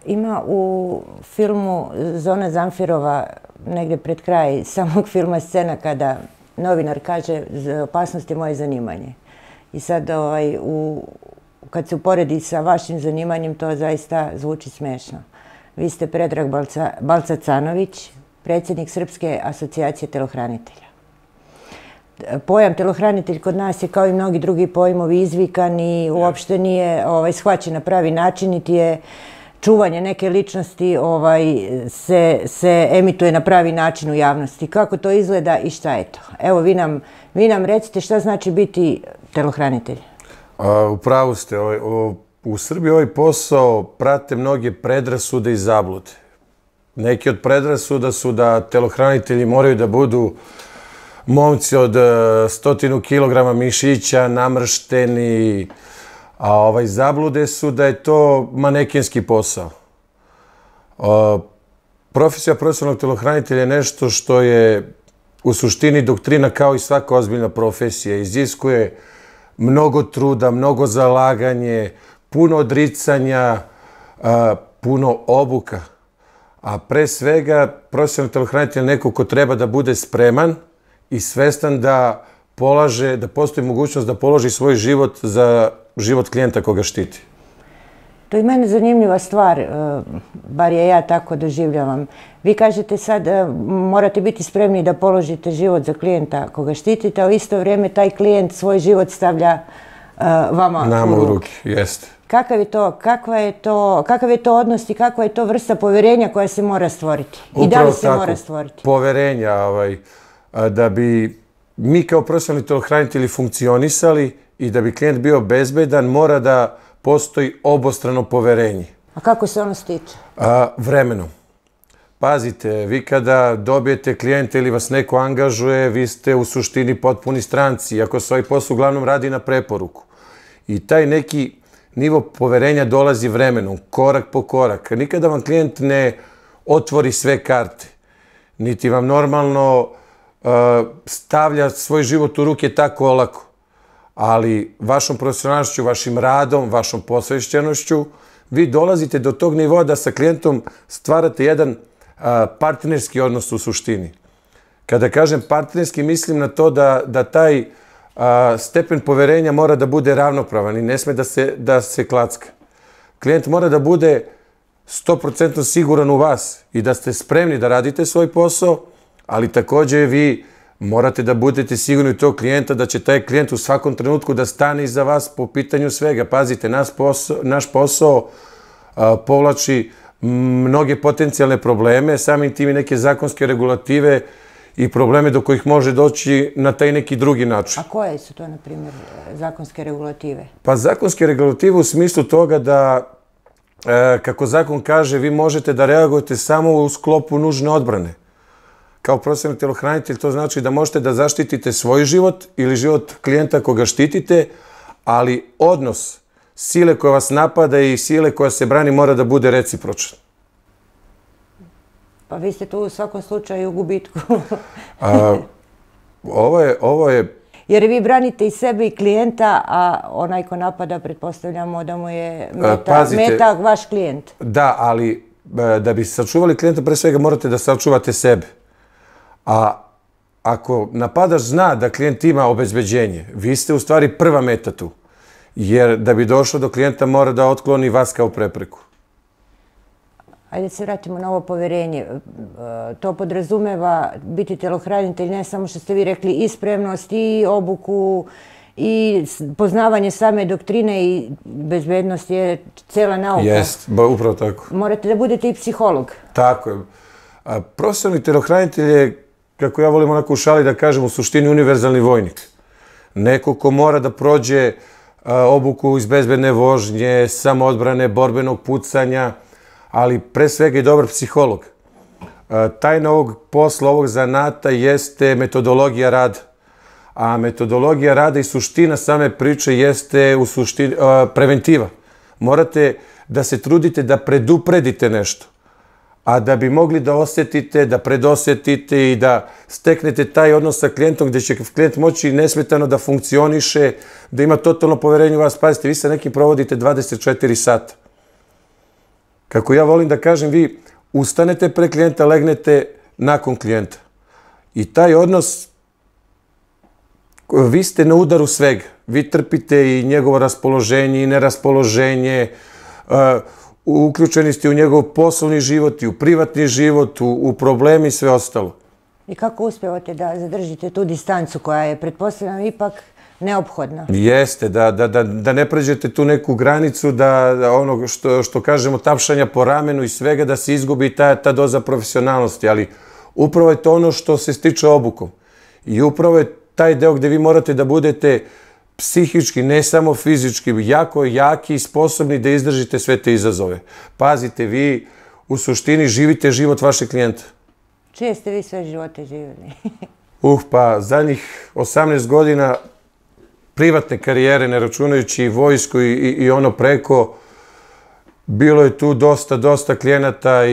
Ima u filmu Zona Zamfirova, negde pred kraj samog filma, scena kada novinar kaže opasnost je moje zanimanje. I sad kad se uporedi sa vašim zanimanjem, to zaista zvuči smešno. Vi ste Predrag Balca-Canović, predsjednik Srpske asocijacije telohranitelja. Pojam telohranitelj kod nas je, kao i mnogi drugi pojmovi, izvikan i uopšte nije shvaćen na pravi način, niti je čuvanje neke ličnosti se emituje na pravi način u javnosti. Kako to izgleda i šta je to? Evo, vi nam recite šta znači biti telohranitelj. U pravu ste. U Srbiji ovaj posao prate mnoge predrasude i zablude. Neki od predrasuda su da telohranitelji moraju da budu momci od 100 kilograma mišića, namršteni, a zablude su da je to manekenski posao. Profesija profesionalnog telohranitelja je nešto što je u suštini doktrina kao i svaka ozbiljna profesija. Iziskuje mnogo truda, mnogo zalaganje, puno odricanja, puno obuka. A pre svega, profesionalni telohranitelj je neko ko treba da bude spreman i svestan da postoji mogućnost da položi svoj život za život klijenta koga štiti. To je mene zanimljiva stvar, bar je ja tako doživljavam. Vi kažete sad morate biti spremni da položite život za klijenta koga štitite, a u isto vrijeme taj klijent svoj život stavlja vama u ruke. Jeste. Kakav je to odnos i kakva je to vrsta poverenja koja se mora stvoriti? I da li se mora stvoriti? Poverenja, da bi mi kao profesionalni telohranitelji funkcionisali i da bi klijent bio bezbedan, mora da postoji obostrano poverenje. A kako se ono stiče? Vremenom. Pazite, vi kada dobijete klijenta ili vas neko angažuje, vi ste u suštini potpuni stranci, iako se ovaj posao uglavnom radi na preporuku. I taj neki nivo poverenja dolazi vremenom, korak po korak. Nikada vam klijent ne otvori sve karte, niti vam normalno stavlja svoj život u ruke tako olako. Ali vašom profesionalnošću, vašim radom, vašom posvećenošću, vi dolazite do tog nivoa da sa klijentom stvarate jedan partnerski odnos u suštini. Kada kažem partnerski, mislim na to da taj stepen poverenja mora da bude ravnopravan i ne sme da se klacka. Klijent mora da bude 100% siguran u vas i da ste spremni da radite svoj posao, ali takođe vi morate da budete sigurni u tog klijenta da će taj klijent u svakom trenutku da stane iza vas po pitanju svega. Pazite, naš posao povlači mnoge potencijalne probleme, samim tim i neke zakonske regulative i probleme do kojih može doći na taj neki drugi način. A koje su to, na primjer, zakonske regulative? Pa zakonske regulative u smislu toga da, kako zakon kaže, vi možete da reagujete samo u sklopu nužne odbrane. Kao profesionalni telohranitelj to znači da možete da zaštitite svoj život ili život klijenta koga štitite, ali odnos sile koja vas napada i sile koja se brani mora da bude recipročan. Pa vi ste tu u svakom slučaju u gubitku. Ovo je... Jer vi branite i sebe i klijenta, a onaj ko napada, pretpostavljamo da mu je meta vaš klijent. Da, ali da bi sačuvali klijenta, pre svega morate da sačuvate sebe. A ako napadač zna da klijent ima obezbeđenje, vi ste u stvari prva meta tu. Jer da bi došlo do klijenta mora da otkloni vas kao prepreku. Ajde se vratimo na ovo poverenje. To podrazumeva biti telohranitelj, ne samo što ste vi rekli, i spremnost, i obuku, i poznavanje same doktrine i bezbednost je cela nauka. Jest, upravo tako. Morate da budete i psiholog. Tako je. Profesionalni telohranitelj je, kako ja volim onako u šali da kažem, u suštini univerzalni vojnik. Neko ko mora da prođe obuku iz bezbedne vožnje, samoodbrane, borbenog pucanja, ali pre svega i dobar psiholog. Tajna ovog posla, ovog zanata jeste metodologija rada. A metodologija rada i suština same priče jeste u suštini preventiva. Morate da se trudite da predupredite nešto. A da bi mogli da osjetite, da predosjetite i da steknete taj odnos sa klijentom gde će klijent moći nesmetano da funkcioniše, da ima totalno poverenje u vas. Pazite, vi sa nekim provodite 24 sata. Kako ja volim da kažem, vi ustanete pre klijenta, legnete nakon klijenta. I taj odnos, vi ste na udaru svega. Vi trpite i njegovo raspoloženje i neraspoloženje, uključeni ste u njegov poslovni život i u privatni život, u problemi i sve ostalo. I kako uspjevate da zadržite tu distancu koja je, pretpostavljam, ipak neophodna? Jeste, da ne pređete tu neku granicu, da ono što kažemo tapšanja po ramenu i svega, da se izgubi ta doza profesionalnosti, ali upravo je to ono što se stiče obukom. I upravo je taj deo gde vi morate da budete psihički, ne samo fizički, jako jaki i sposobni da izdržite sve te izazove. Pazite, vi u suštini živite život vašeg klijenta. Čije ste vi sve živote živjeli? Pa zadnjih 18 godina privatne karijere, ne računajući i vojsku i ono preko, bilo je tu dosta klijenata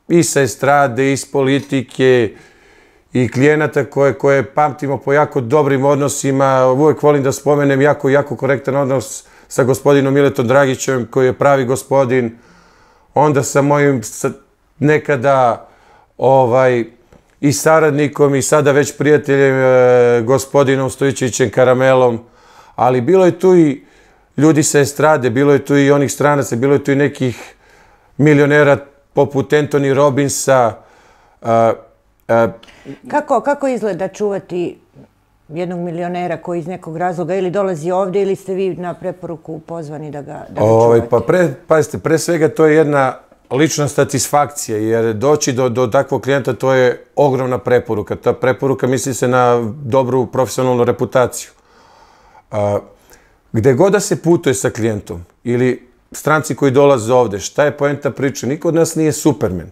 i sa estrade, i iz politike, i klijenata koje pamtimo po jako dobrim odnosima. Uvijek volim da spomenem jako korektan odnos sa gospodinom Miletom Dragićem, koji je pravi gospodin. Onda sa mojim nekada i saradnikom i sada već prijateljem gospodinom Stojićevićem Karamelom. Ali bilo je tu i ljudi sa estrade, bilo je tu i onih stranaca, bilo je tu i nekih milionera poput Anthony Robbinsa. Kako izgleda čuvati jednog milionera koji iz nekog razloga ili dolazi ovdje ili ste vi na preporuku pozvani da ga čuvate? Pa pazite, pre svega to je jedna lična satisfakcija, jer doći do takvog klijenta to je ogromna preporuka. Ta preporuka misli se na dobru profesionalnu reputaciju. Gde god da se putuje sa klijentom ili stranci koji dolaze ovde, šta je poenta priče? Niko od nas nije Superman.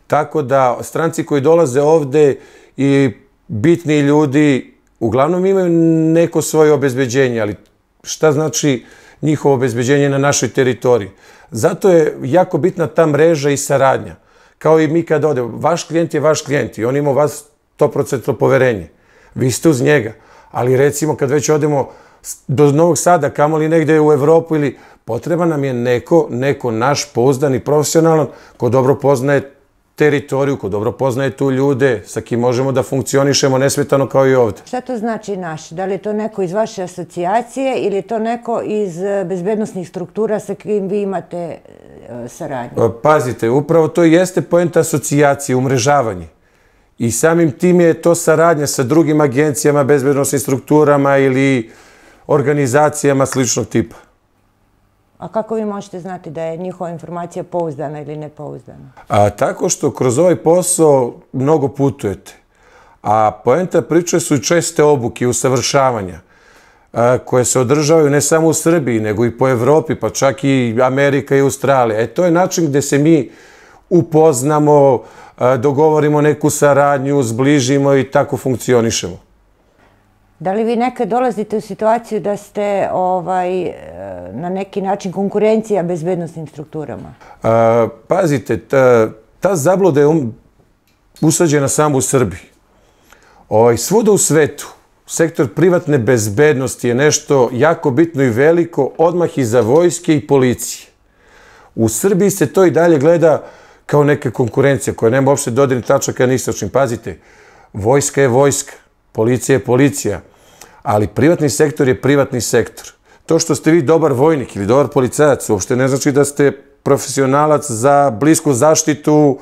Tako da stranci koji dolaze ovde i bitni ljudi uglavnom imaju neko svoje obezbeđenje, ali šta znači njihovo obezbeđenje na našoj teritoriji? Zato je jako bitna ta mreža i saradnja. Kao i mi kad odemo, vaš klijent je vaš klijent i on ima u vas 100% poverenje. Vi ste uz njega. Ali recimo kad već odemo do Novog Sada, kamoli negde u Evropu, ili potreban nam je neko naš pouzdan i profesionalan ko dobro poznaje teritoriju, ko dobro poznaje tu ljude, sa kim možemo da funkcionišemo nesmetano kao i ovde. Šta to znači naš? Da li je to neko iz vaše asocijacije ili je to neko iz bezbednosnih struktura sa kim vi imate saradnju? Pazite, upravo to jeste poenta asocijacije, umrežavanje. I samim tim je to saradnja sa drugim agencijama, bezbednosnim strukturama ili organizacijama sličnog tipa. A kako vi možete znati da je njihova informacija pouzdana ili nepouzdana? Tako što kroz ovaj posao mnogo putujete. A poenta priče su česte obuke i usavršavanja koje se održavaju ne samo u Srbiji, nego i po Evropi, pa čak i Amerika i Australija. To je način gde se mi upoznamo, dogovorimo neku saradnju, zbližimo i tako funkcionišemo. Da li vi nekad dolazite u situaciju da ste na neki način konkurencija bezbednosnim strukturama? Pazite, ta zabluda je usađena samo u Srbiji. Svuda u svetu sektor privatne bezbednosti je nešto jako bitno i veliko, odmah i za vojske i policije. U Srbiji se to i dalje gleda kao neka konkurencija koja nema uopšte dodirnih tačaka ni istočnim. Pazite, vojska je vojska, policija je policija, ali privatni sektor je privatni sektor. To što ste vi dobar vojnik ili dobar policajac uopšte ne znači da ste profesionalac za blisku zaštitu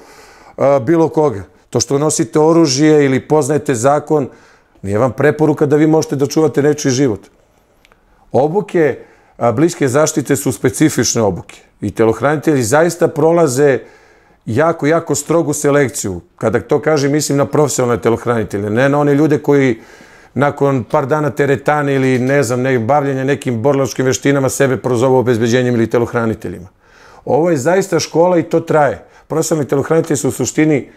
bilo koga. To što nosite oružje ili poznajete zakon, nije vam preporuka da vi možete da čuvate nečiji život. Obuke bliske zaštite su specifične obuke i telohranitelji zaista prolaze jako strogu selekciju. Kada to kažem, mislim na profesionalne telohranitelje, ne na one ljude koji nakon par dana teretane ili ne znam, bavljenja nekim borilačkim veštinama sebe prozovu obezbeđenjem ili telohraniteljima. Ovo je zaista škola i to traje. Profesionalni telohranitelji su u suštini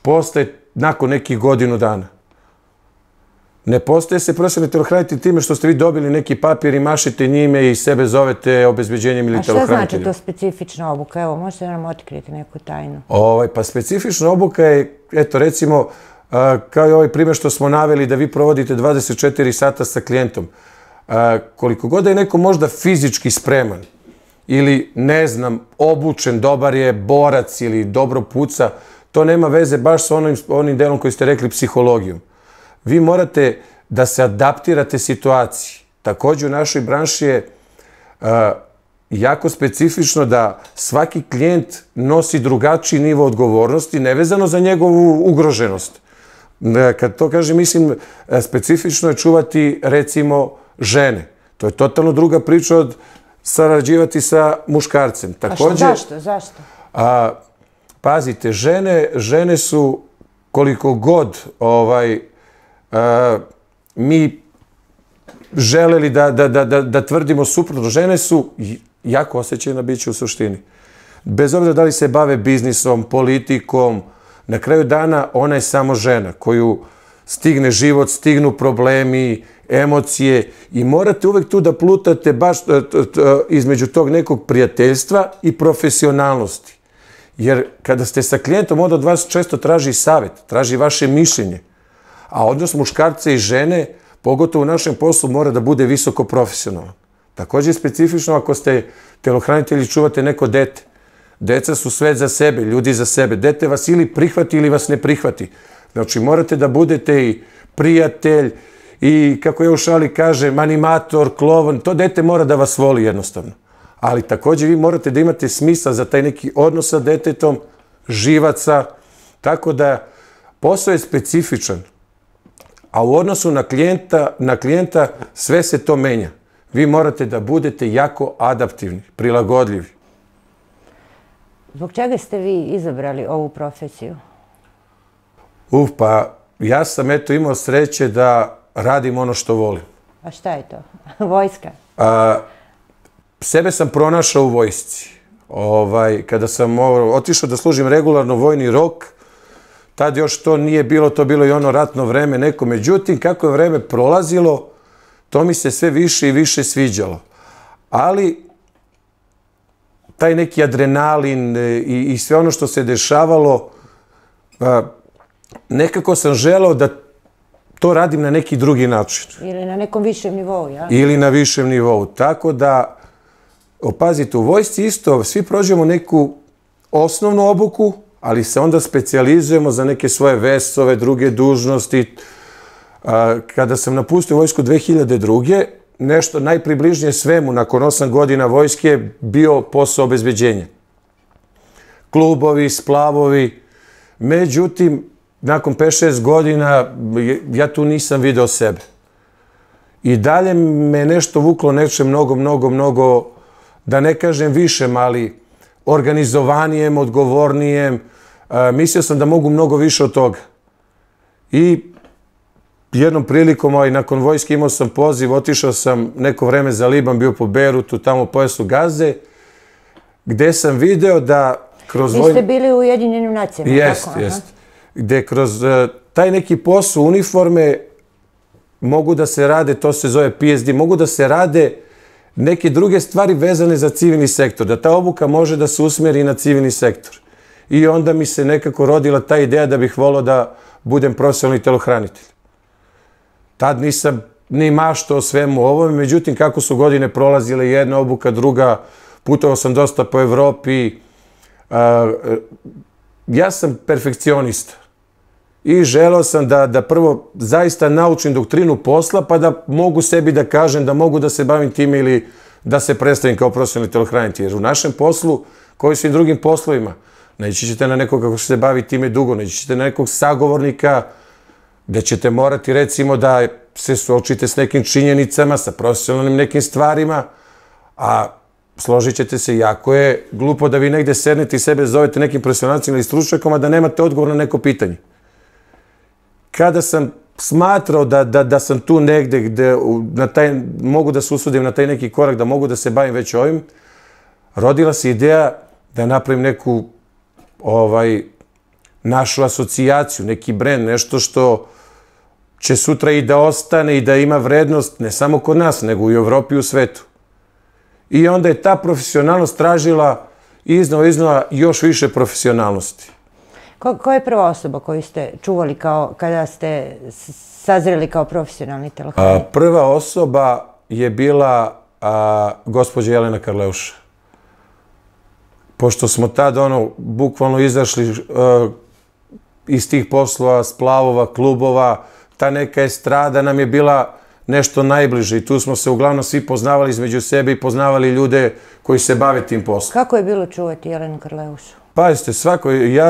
postaje nakon nekih godinu dana. Ne postaje se profesionalni telohranitelj time što ste vi dobili neki papir i mašite njime i sebe zovete obezbeđenjem ili telohraniteljem. A šta znači to specifična obuka? Evo, možete nam otkriti neku tajnu? Pa specifična obuka je, eto recimo, kao i ovaj primjer što smo naveli da vi provodite 24 sata sa klijentom. Koliko god da je neko možda fizički spreman, ili, ne znam, obučen, dobar je borac ili dobro puca, to nema veze baš sa onim delom koji ste rekli, psihologijom. Vi morate da se adaptirate situaciji. Također u našoj branši je jako specifično da svaki klijent nosi drugačiji nivo odgovornosti, nevezano za njegovu ugroženost. Kad to kažem, mislim, specifično je čuvati, recimo, žene. To je totalno druga priča od sarađivati sa muškarcem. Zašto? Pazite, žene su, koliko god mi želeli da tvrdimo suprotno, žene su jako osjećajna bića u suštini. Bez obzira da li se bave biznisom, politikom, na kraju dana ona je samo žena koju stigne život, stignu problemi, emocije i morate uvek tu da plutate baš između tog nekog prijateljstva i profesionalnosti. Jer kada ste sa klijentom, onda od vas često traži savjet, traži vaše mišljenje. A odnos muškarca i žene, pogotovo u našem poslu, mora da bude visoko profesionalan. Također je specifično ako ste telohranitelji, čuvate neko dete. Deca su svet za sebe, ljudi za sebe. Dete vas ili prihvati ili vas ne prihvati. Znači, morate da budete i prijatelj i, kako ja u šali kažem, animator, klovon. To dete mora da vas voli jednostavno. Ali također vi morate da imate smisla za taj neki odnos sa detetom, živaca. Tako da posao je specifičan. A u odnosu na klijenta sve se to menja. Vi morate da budete jako adaptivni, prilagodljivi. Zbog čega ste vi izabrali ovu profesiju? Pa ja sam imao sreće da radim ono što volim. A šta je to? Vojska? Sebe sam pronašao u vojsci. Kada sam otišao da služim regularno vojni rok, tad još to nije bilo, to bilo i ono ratno vreme neko. Međutim, kako je vreme prolazilo, to mi se sve više i više sviđalo. Ali taj neki adrenalin i sve ono što se dešavalo, nekako sam želeo da to radim na neki drugi način. Ili na nekom višem nivou, ja? Ili na višem nivou. Tako da, pazite, u vojsci isto, svi prođemo neku osnovnu obuku, ali se onda specijalizujemo za neke svoje vesove, druge dužnosti. Kada sam napustio vojsku 2002. nešto najpribližnije svemu, nakon 8 godina vojske, bio posao obezbeđenja. Klubovi, splavovi. Međutim, nakon 5-6 godina, ja tu nisam video sebe. I dalje me nešto vuklo neče mnogo, da ne kažem višem, ali organizovanijem, odgovornijem. Mislio sam da mogu mnogo više od toga. I jednom prilikom, nakon vojske imao sam poziv, otišao sam neko vreme za Liban, bio po Beirutu, tamo u pojasu Gaze, gde sam video da kroz Vi ste bili u Ujedinjenim nacijama, tako? Jest. Gde kroz taj neki posao, uniforme, mogu da se rade, to se zove PSD, mogu da se rade neke druge stvari vezane za civilni sektor, da ta obuka može da se usmeri na civilni sektor. I onda mi se nekako rodila ta ideja da bih volao da budem profesionalni telohranitelj. Tad nisam ni maštao o svemu ovome, međutim, kako su godine prolazile, jedna obuka, druga, putovao sam dosta po Evropi. Ja sam perfekcionista i želeo sam da prvo zaista naučim doktrinu posla, pa da mogu sebi da kažem da mogu da se bavim time ili da se predstavim kao profesionalni telohranitelj. Jer u našem poslu, kao i svim drugim poslovima, neći ćete na nekoga ko se bavi time dugo, neći ćete na nekog sagovornika gde ćete morati, recimo, da se suočite s nekim činjenicama, sa profesionalnim nekim stvarima, a složit ćete se, jako je glupo da vi negde sednete i sebe zovete nekim profesionalcima ili stručnjakom, a da nemate odgovor na neko pitanje. Kada sam smatrao da sam tu negde gde mogu da se usudim na taj neki korak, da mogu da se bavim već ovim, rodila se ideja da napravim neku našu asocijaciju, neki brend, nešto što će sutra i da ostane i da ima vrednost ne samo kod nas, nego i u Evropi i u svetu. I onda je ta profesionalnost tražila iznova još više profesionalnosti. Koja je prva osoba koju ste čuvali kada ste sazreli kao profesionalni telohranitelj? Prva osoba je bila gospođa Jelena Karleuša. pošto smo tad bukvalno izašli iz tih poslova, splavova, klubova, ta neka estrada nam je bila nešto najbliže i tu smo se uglavnom svi poznavali između sebe i poznavali ljude koji se bave tim poslom. Kako je bilo čuvati Jelenu Karleušu? Pazite,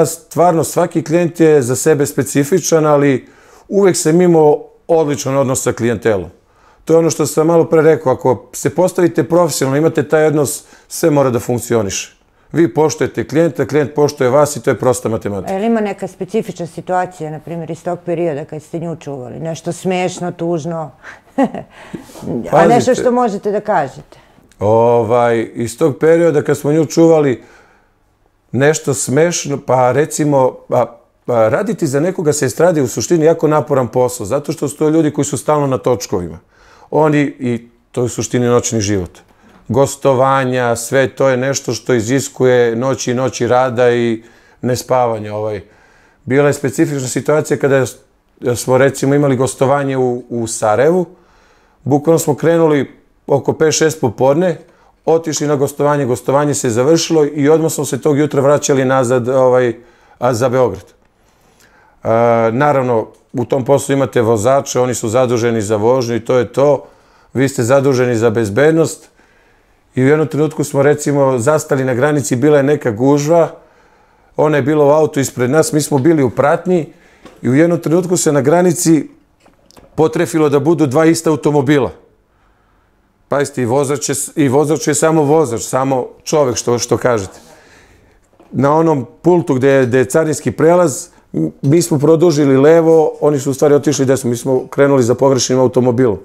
stvarno svaki klijent je za sebe specifičan, ali uvek sam imao odličan odnos sa klijentelom. To je ono što sam malo pre rekao, ako se postavite profesionalno, imate taj odnos, sve mora da funkcioniše. Vi poštujete klijenta, klijent poštuje vas i to je prosta matematika. Ali ima neka specifična situacija, na primjer, iz tog perioda kad ste nju čuvali? Nešto smešno, tužno, a nešto što možete da kažete? Iz tog perioda kad smo nju čuvali, nešto smešno, pa recimo, raditi za nekoga se estradi u suštini jako naporan posao, zato što su to ljudi koji su stalno na točkovima. I to je u suštini noćni život. Gostovanja, sve to je nešto što iziskuje noći i noći rada i nespavanja. Bila je specifična situacija kada smo recimo imali gostovanje u Sarajevu. Bukvalno smo krenuli oko 5-6 popodne, otišli na gostovanje, gostovanje se završilo i odmah smo se tog jutra vraćali nazad za Beograd. Naravno, u tom poslu imate vozače, oni su zaduženi za vožnju i to je to. Vi ste zaduženi za bezbednost i u jednom trenutku smo recimo zastali na granici, bila je neka gužva, ona je bila u autu ispred nas, mi smo bili u pratnji i u jednom trenutku se na granici potrefilo da budu dva ista automobila. Pazite, i vozač je samo vozač, samo čovek, što kažete. Na onom pultu gde je carinski prelaz, mi smo produžili levo, oni su u stvari otišli desno, mi smo krenuli za pogrešnim automobilom.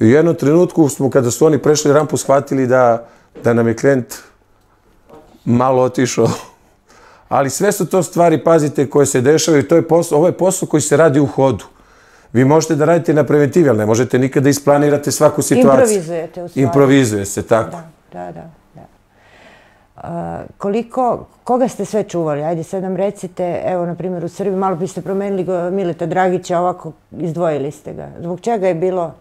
I u jednom trenutku smo, kada su oni prešli rampu, shvatili da nam je klijent malo otišao. Ali sve su to stvari, pazite, koje se dešavaju i ovo je posao koji se radi u hodu. Vi možete da radite na preventivi, ali ne možete nikada isplanirate svaku situaciju. Improvizujete u stvari. Improvizuje se, tako. Da. Koga ste sve čuvali? Ajde sad nam recite, evo na primjer u Srbiji, malo biste promenili Mileta Dragića, ovako izdvojili ste ga. Zbog čega je bilo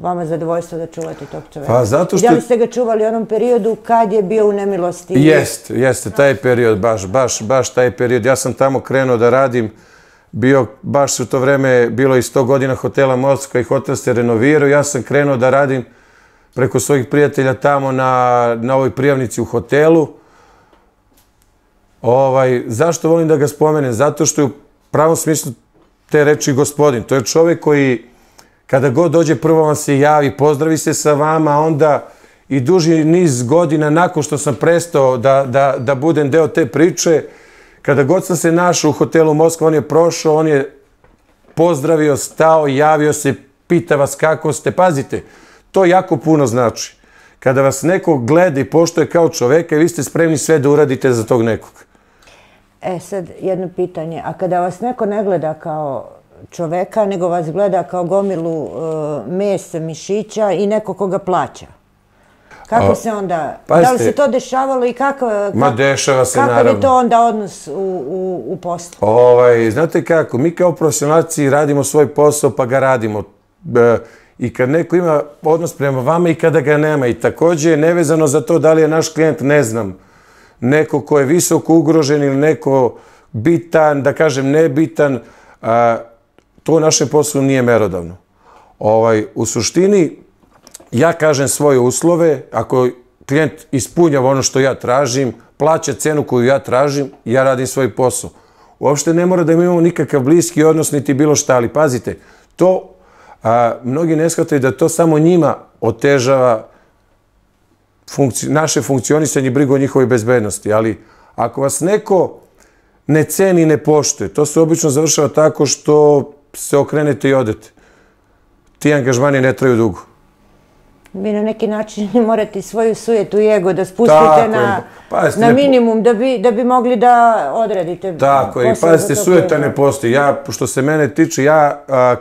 vama zadovoljstvo da čuvate tog čoveka? Pa zato što... Da li ste ga čuvali u onom periodu kad je bio u nemilosti? Jeste, taj period, baš taj period. Ja sam tamo krenuo da radim, baš u to vreme bilo i 100 godina hotela Moskva i hotel se renovirao. Ja sam krenuo da radim preko svojih prijatelja tamo na ovoj prijavnici u hotelu. Zašto volim da ga spomenem? Zato što je u pravom smislu te reči gospodin. To je čovek koji kada god dođe prvo vam se javi, pozdravi se sa vama, onda i duži niz godina nakon što sam prestao da budem deo te priče, kada god sam se našao u hotelu Moskva, on je prošao, on je pozdravio, stao, javio se, pita vas kako ste. Pazite, to jako puno znači. Kada vas neko gleda i poštuje kao čoveka i vi ste spremni sve da uradite za tog nekog. Sad jedno pitanje, a kada vas neko ne gleda kao čoveka, nego vas gleda kao gomilu mesa, mišića i neko koga plaća? Kako se onda, da li se to dešavalo i kakav je to onda odnos u poslu? Znate kako, mi kao profesionalci radimo svoj posao pa ga radimo. I kad neko ima odnos prema vama i kada ga nema. I takođe je nevezano za to da li je naš klijent, ne znam, neko ko je visoko ugrožen ili neko bitan, da kažem nebitan, to u našem poslu nije merodavno. U suštini, ja kažem svoje uslove, ako klijent ispunjava ono što ja tražim, plaća cenu koju ja tražim, ja radim svoj posao. Uopšte ne mora da imamo nikakav bliski odnos niti bilo šta, ali pazite, to mnogi ne shvataju da to samo njima otežava naše funkcionisanje i brigu o njihovoj bezbednosti. Ali ako vas neko ne ceni i ne poštuje, to se obično završava tako što se okrenete i odete. Ti angažmani ne traju dugo. Vi na neki način morate svoju sujetu i ego da spustite na minimum da bi mogli da odradite. Tako je, i pazite, sujeta ne postoji. Što se mene tiče,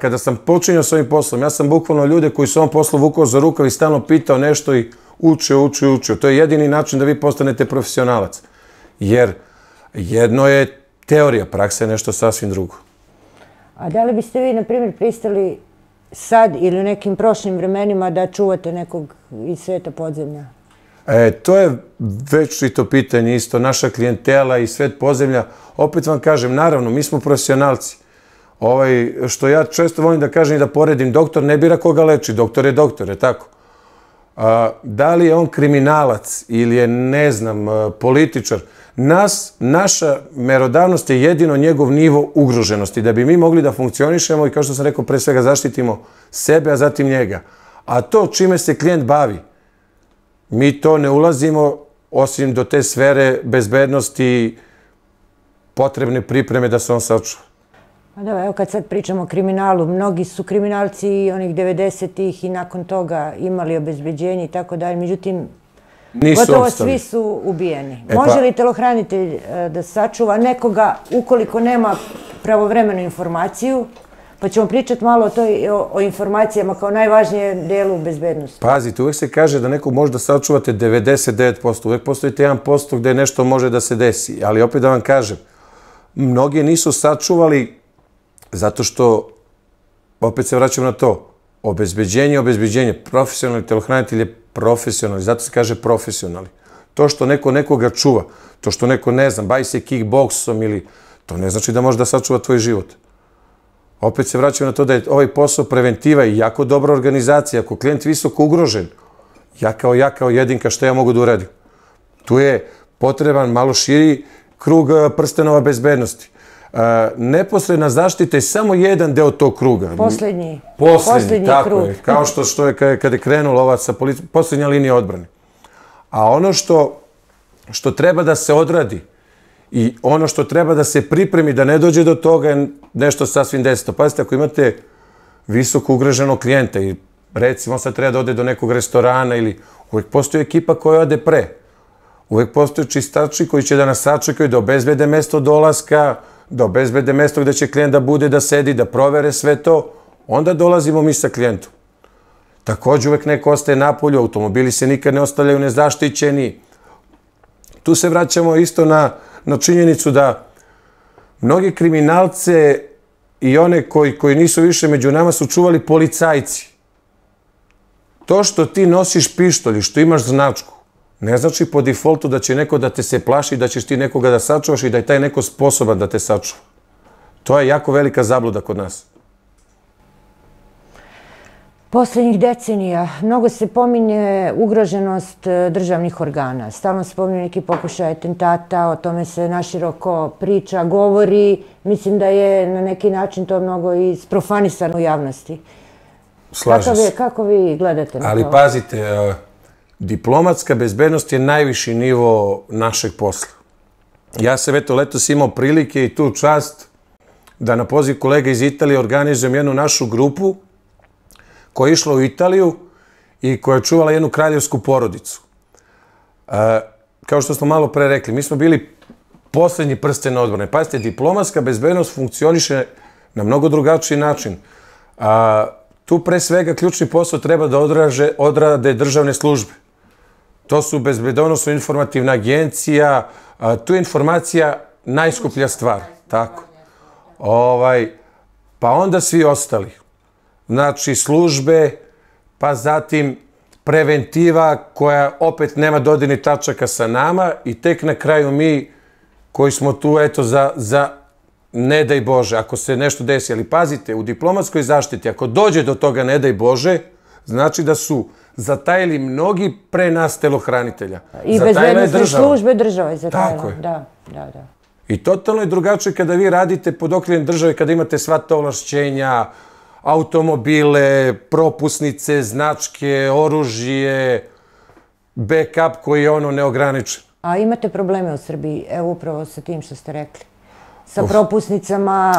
kada sam počinjao s ovim poslom, ja sam bukvalno ljude koji su ovom poslu vukao za rukav i stalno pitao nešto i učio. To je jedini način da vi postanete profesionalac. Jer jedno je teorija, praksa je nešto sasvim drugo. A da li biste vi, na primjer, pristali sad ili u nekim prošlim vremenima da čuvate nekog iz sveta podzemlja? To je večito pitanje isto, naša klijentela i svet podzemlja. Opet vam kažem, naravno, mi smo profesionalci. Što ja često volim da kažem i da poredim, doktor ne bira koga leči, doktor, je tako? Da li je on kriminalac ili je, ne znam, političar, naša merodavnost je jedino njegov nivo ugroženosti, da bi mi mogli da funkcionišemo i, kao što sam rekao, pre svega zaštitimo sebe, a zatim njega. A to čime se klijent bavi, mi to ne ulazimo, osim do te sfere bezbednosti, potrebne pripreme da se on sačuva. Da, evo kad sad pričamo o kriminalu, mnogi su kriminalci onih 90-ih i nakon toga imali obezbeđenje i tako dalje, međutim, gotovo svi su ubijeni. Može li telohranitelj da sačuva nekoga ukoliko nema pravovremenu informaciju? Pa ćemo pričati malo o informacijama kao najvažnijem delu bezbednosti. Pazite, uvek se kaže da nekog može da sačuvate 99%. Uvek postojite 1% gde nešto može da se desi. Ali opet da vam kažem, mnogi nisu sačuvali zato što, opet se vraćamo na to, obezbeđenje, profesionalni telohranitelj je profesionalni, zato se kaže profesionalni. To što neko nekoga čuva, to što neko, ne znam, bavi se kickboksom ili, to ne znači da može da sačuva tvoj život. Opet se vraćamo na to da je ovaj posao preventiva i jako dobra organizacija. Ako klijent visoko ugrožen, ja kao jedinka, šta ja mogu da uradim? Tu je potreban malo širi krug prstenova bezbednosti. Neposredna zaštita je samo jedan deo tog kruga. Poslednji tako je. Kao što je kada je krenula ova sa policijom, poslednja linija odbrane. A ono što treba da se odradi i ono što treba da se pripremi da ne dođe do toga je nešto sasvim deseto. Pazite, ako imate visoko ugroženog klijenta i recimo sad treba da ode do nekog restorana ili uvek postoji ekipa koja ode pre. Uvek postoje čistači koji će da nas sačekaju, da obezbede mesto dolaska, da obezbede mesto gde će klijent da bude, da sedi, da provere sve to. Onda dolazimo mi sa klijentom. Takođe uvek neko ostaje napolju, automobili se nikad ne ostavljaju nezaštićeni. Tu se vraćamo isto na činjenicu da mnogi kriminalce i one koji nisu više među nama su čuvali policajci. To što ti nosiš pištolj i što imaš značku, ne znači po defaultu da će neko da te se plaši, da ćeš ti nekoga da sačuvaš i da je taj neko sposoban da te sačuva. To je jako velika zabluda kod nas. Poslednjih decenija mnogo se pominje ugroženost državnih organa. Stalno se pominje neki pokušaj atentata, o tome se naširoko priča, govori. Mislim da je na neki način to mnogo isprofanisano u javnosti. Slažem se. Kako vi gledate na to? Ali pazite, diplomatska bezbednost je najviši nivo našeg posla. Ja sam letos imao prilike i tu čast da na poziv kolega iz Italije organizujem jednu našu grupu koja je išla u Italiju i koja je čuvala jednu kraljevsku porodicu. Kao što smo malo pre rekli, mi smo bili poslednji prsten odbrane. Pazite, diplomatska bezbednost funkcioniše na mnogo drugačiji način. Tu pre svega ključni posao treba da odrade državne službe. To su bezbednosno informativna agencija, tu je informacija najskuplja stvar. Tako. Pa onda svi ostali. Znači službe, pa zatim preventiva koja opet nema dodirnih tačaka sa nama i tek na kraju mi koji smo tu eto za ne daj Bože, ako se nešto desi. Ali pazite, u diplomatskoj zaštiti, ako dođe do toga ne daj Bože, znači da su zatajili mnogi pre nas telohranitelja. I bezbednostne službe države zatajila. Tako je. Da. I totalno je drugačije kada vi radite pod okriljem države, kada imate sva ta ovlašćenja, automobile, propusnice, značke, oružje, backup koji je neograničen. A imate probleme u Srbiji, evo upravo sa tim što ste rekli? Sa propusnicama,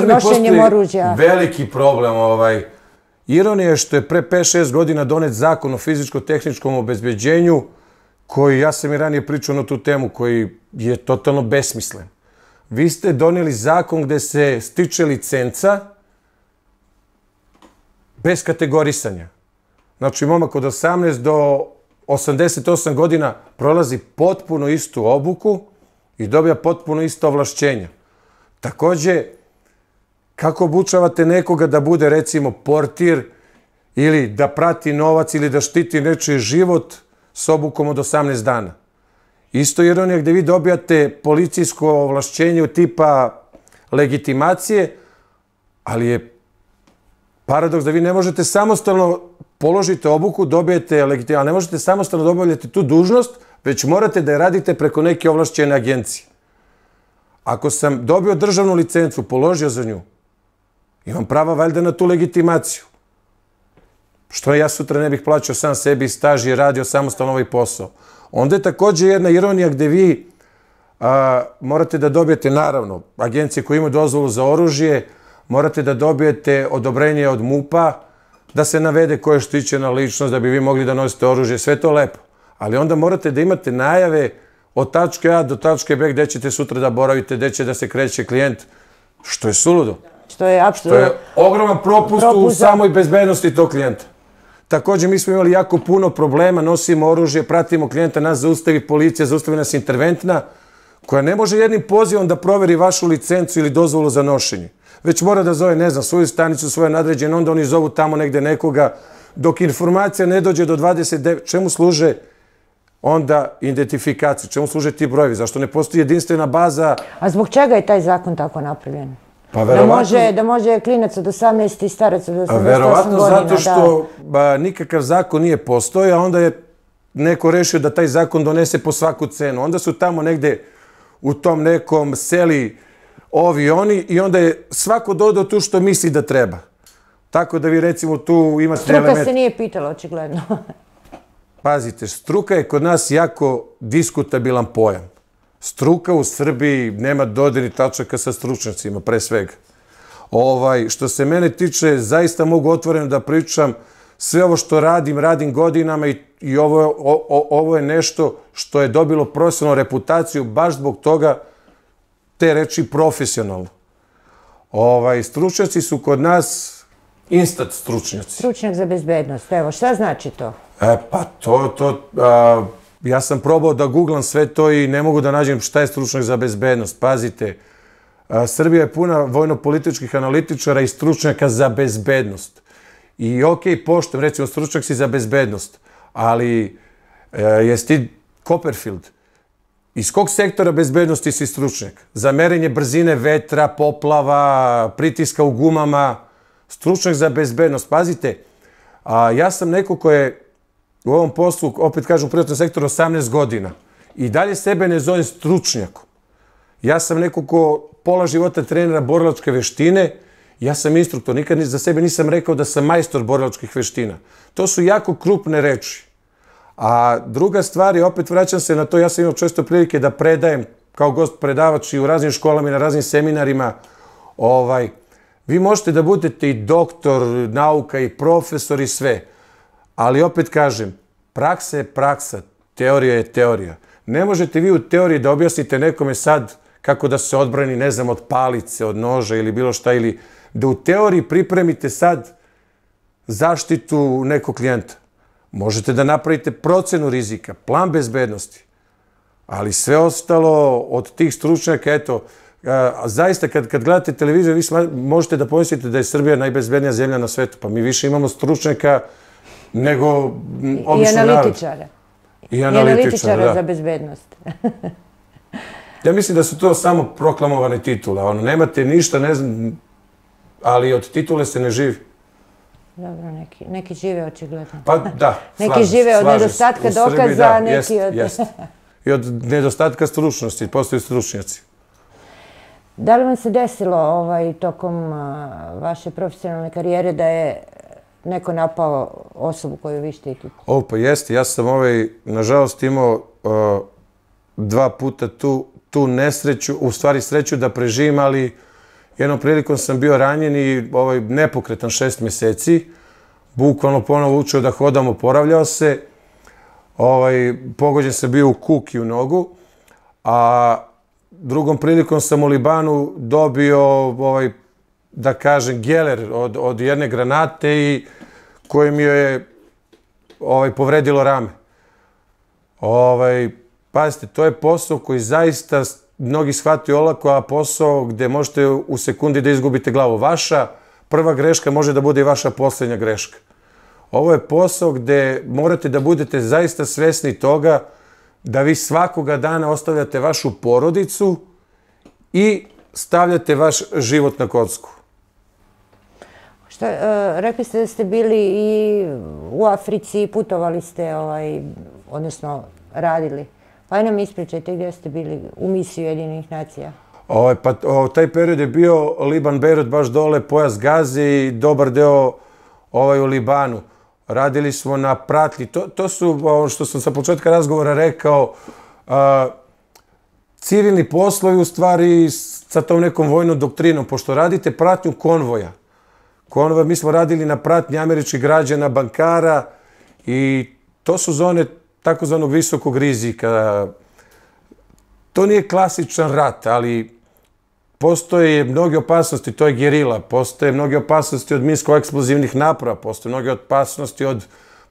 nošenjem oružja? U Srbiji postoji veliki problem. Ironija je što je pre 5-6 godina donet zakon o fizičko-tehničkom obezbeđenju, koji, ja sam i ranije pričao na tu temu, koji je totalno besmislen. Vi ste doneli zakon gde se stiče licenca bez kategorisanja. Znači, momak od 18 do 88 godina prolazi potpuno istu obuku i dobija potpuno isto ovlašćenja. Takođe, kako obučavate nekoga da bude, recimo, portir ili da prati novac ili da štiti nečiji život s obukom od 18 dana. Isto ironija gde vi dobijate policijsko ovlašćenje tipa legitimacije, ali je paradoks da vi ne možete samostalno položite obuku, dobijete legitimaciju, ali ne možete samostalno da obavljate tu dužnost, već morate da je radite preko neke ovlašćene agencije. Ako sam dobio državnu licencu, položio za nju, imam prava valjda na tu legitimaciju. Što ja sutra ne bih plaćao sam sebi staž i radio samostalno ovaj posao. Onda je takođe jedna ironija gde vi morate da dobijete, naravno, agencije koje imaju dozvolu za oružje, morate da dobijete odobrenje od MUP-a, da se navede ko je štićena ličnost, da bi vi mogli da nosite oružje, sve to lepo. Ali onda morate da imate najave od tačke A do tačke B gde ćete sutra da boravite, gde će da se kreće klijent, što je suludo. Što je apsolutno... To je ogroman propust u samoj bezbednosti tog klijenta. Takođe, mi smo imali jako puno problema, nosimo oružje, pratimo klijenta, nas zaustavi policija, zaustavi nas interventna, koja ne može jednim pozivom da proveri vašu licencu ili dozvolu za nošenje. Već mora da zove, ne znam, svoju stanicu, svoje nadređene, onda oni zovu tamo negde nekoga, dok informacija ne dođe do 29. Čemu služe onda identifikacije? Čemu služe ti brojevi? Zašto ne postoji jedinstvena baza? A zbog čega je taj zakon tako napravljen? Pa verovatno... Da može klinac od 18 i starac od 88 godina. Verovatno zato što nikakav zakon nije postojao, a onda je neko rešio da taj zakon donese po svaku cenu. Onda su tamo negde u tom nekom seli ovi i oni i onda je svako dodao tu što misli da treba. Tako da vi recimo tu imate element... Struka se nije pitala, očigledno. Pazite, struka je kod nas jako diskutabilan pojam. Struka u Srbiji nema dodirnih tačaka sa stručnjacima, pre svega. Što se mene tiče, zaista mogu otvoreno da pričam, sve ovo što radim godinama i ovo je nešto što je dobilo profesionalnu reputaciju baš zbog toga te reči profesionalno. Stručnjaci su kod nas instant stručnjaci. Stručnjak za bezbednost, evo, šta znači to? Pa ja sam probao da googlam sve to i ne mogu da nađem šta je stručnjak za bezbednost. Pazite, Srbija je puna vojno-političkih analitičara i stručnjaka za bezbednost. I okej, poštujem, recimo, stručnjak si za bezbednost, ali jesi ti Copperfield? Iz kog sektora bezbednosti si stručnjak? Za merenje brzine vetra, poplava, pritiska u gumama, stručnjak za bezbednost. Pazite, ja sam neko ko je u ovom poslu, opet kažem, u privatnom sektoru 18 godina i dalje sebe ne zovem stručnjakom. Ja sam neko ko pola života trenira borilačke veštine, ja sam instruktor, nikad za sebe nisam rekao da sam majstor borilačkih veština. To su jako krupne reči. A druga stvar je, opet vraćam se na to, ja sam imao često prilike da predajem kao gost predavač i u raznim školama i na raznim seminarima. Vi možete da budete i doktor nauka i profesor i sve, ali opet kažem, praksa je praksa, teorija je teorija. Ne možete vi u teoriji da objasnite nekome sad kako da se odbrani, ne znam, od palice, od noža ili bilo šta, ili da u teoriji pripremite sad zaštitu nekog klijenta. Možete da napravite procenu rizika, plan bezbednosti, ali sve ostalo od tih stručnjaka, eto, zaista kad gledate televiziju, vi možete da pomislite da je Srbija najbezbednija zemlja na svetu, pa mi više imamo stručnjaka nego obično narod. I analitičara za bezbednost. Ja mislim da su to samo proklamovane titule. Nemate ništa, ne znam, ali od titule se ne živi. Dobro, neki žive očigledno. Pa da, neki žive od nedostatka dokaza, neki od... I od nedostatka stručnosti, postoji stručnjaci. Da li vam se desilo tokom vaše profesionalne karijere da je neko napao osobu koju vi štitite? Pa jeste. Ja sam nažalost imao 2 puta tu nesreću, u stvari sreću da preživim, ali jednom prilikom sam bio ranjen i nepokretan 6 meseci. Bukvalno ponovo učio da hodam, oporavljao se. Pogođen sam bio u kuk i u nogu. A drugom prilikom sam u Libanu dobio, da kažem, geler od jedne granate i koje mi je povredilo rame. Pazite, to je posao koji zaista mnogi shvataju olako, a posao gde možete u sekundi da izgubite glavu. Vaša prva greška može da bude i vaša poslednja greška. Ovo je posao gde morate da budete zaista svesni toga da vi svakoga dana ostavljate vašu porodicu i stavljate vaš život na kocku. Rekli ste da ste bili i u Africi, putovali ste, odnosno radili. Pa nam ispričajte gdje ste bili u misiji Ujedinjenih nacija. Taj period je bio Liban, Bejrut, baš dole, pojas Gaze i dobar deo u Libanu. Radili smo na pratnji. To su, ono što sam sa početka razgovora rekao, civilni poslovi u stvari sa tom nekom vojnom doktrinom. Pošto radite pratnju konvoja. Mi smo radili na pratnji američkih građana, bankara i to su zone takozvanog visokog rizika. To nije klasičan rat, ali postoje mnoge opasnosti, to je gerila, postoje mnoge opasnosti od minsko-eksplozivnih naprava, postoje mnoge opasnosti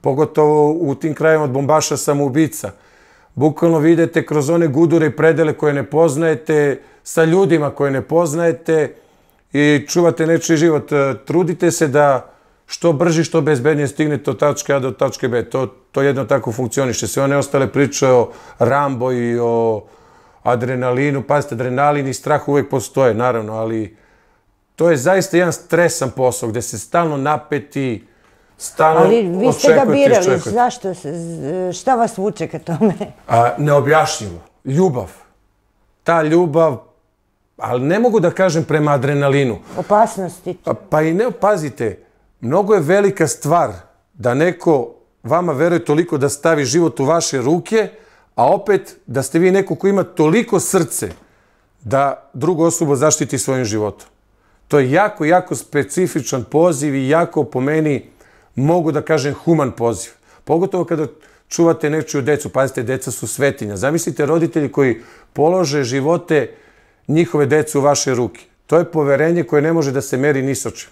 pogotovo u tim krajima od bombaša samoubica. Bukvalno vidite kroz one gudure i predele koje ne poznajete, sa ljudima koje ne poznajete i čuvate nečiji život. Trudite se da što brži, što bezbednije stignete od tačke A do tačke B. To jedno tako funkcioniše. Sve one ostale priče o Rambo i o adrenalinu. Pazite, adrenalin i strah uvek postoje, naravno, ali to je zaista jedan stresan posao gde se stalno napeti, stalno očekujete. Ali vi ste ga birali, zašto? Šta vas vuče ka tome? Neobjašnjivo. Ljubav. Ta ljubav, ali ne mogu da kažem prema adrenalinu. Opasnosti. Pa i ne, pazite, mnogo je velika stvar da neko vama veruje toliko da stavi život u vaše ruke, a opet da ste vi neko ko ima toliko srce da drugu osobu zaštiti svojim životom. To je jako, jako specifičan poziv i jako, po meni, mogu da kažem, human poziv. Pogotovo kada čuvate nečiju decu. Pazite, deca su svetinja. Zamislite roditelji koji polože živote njihove dece u vaše ruke. To je poverenje koje ne može da se meri ni sa čim.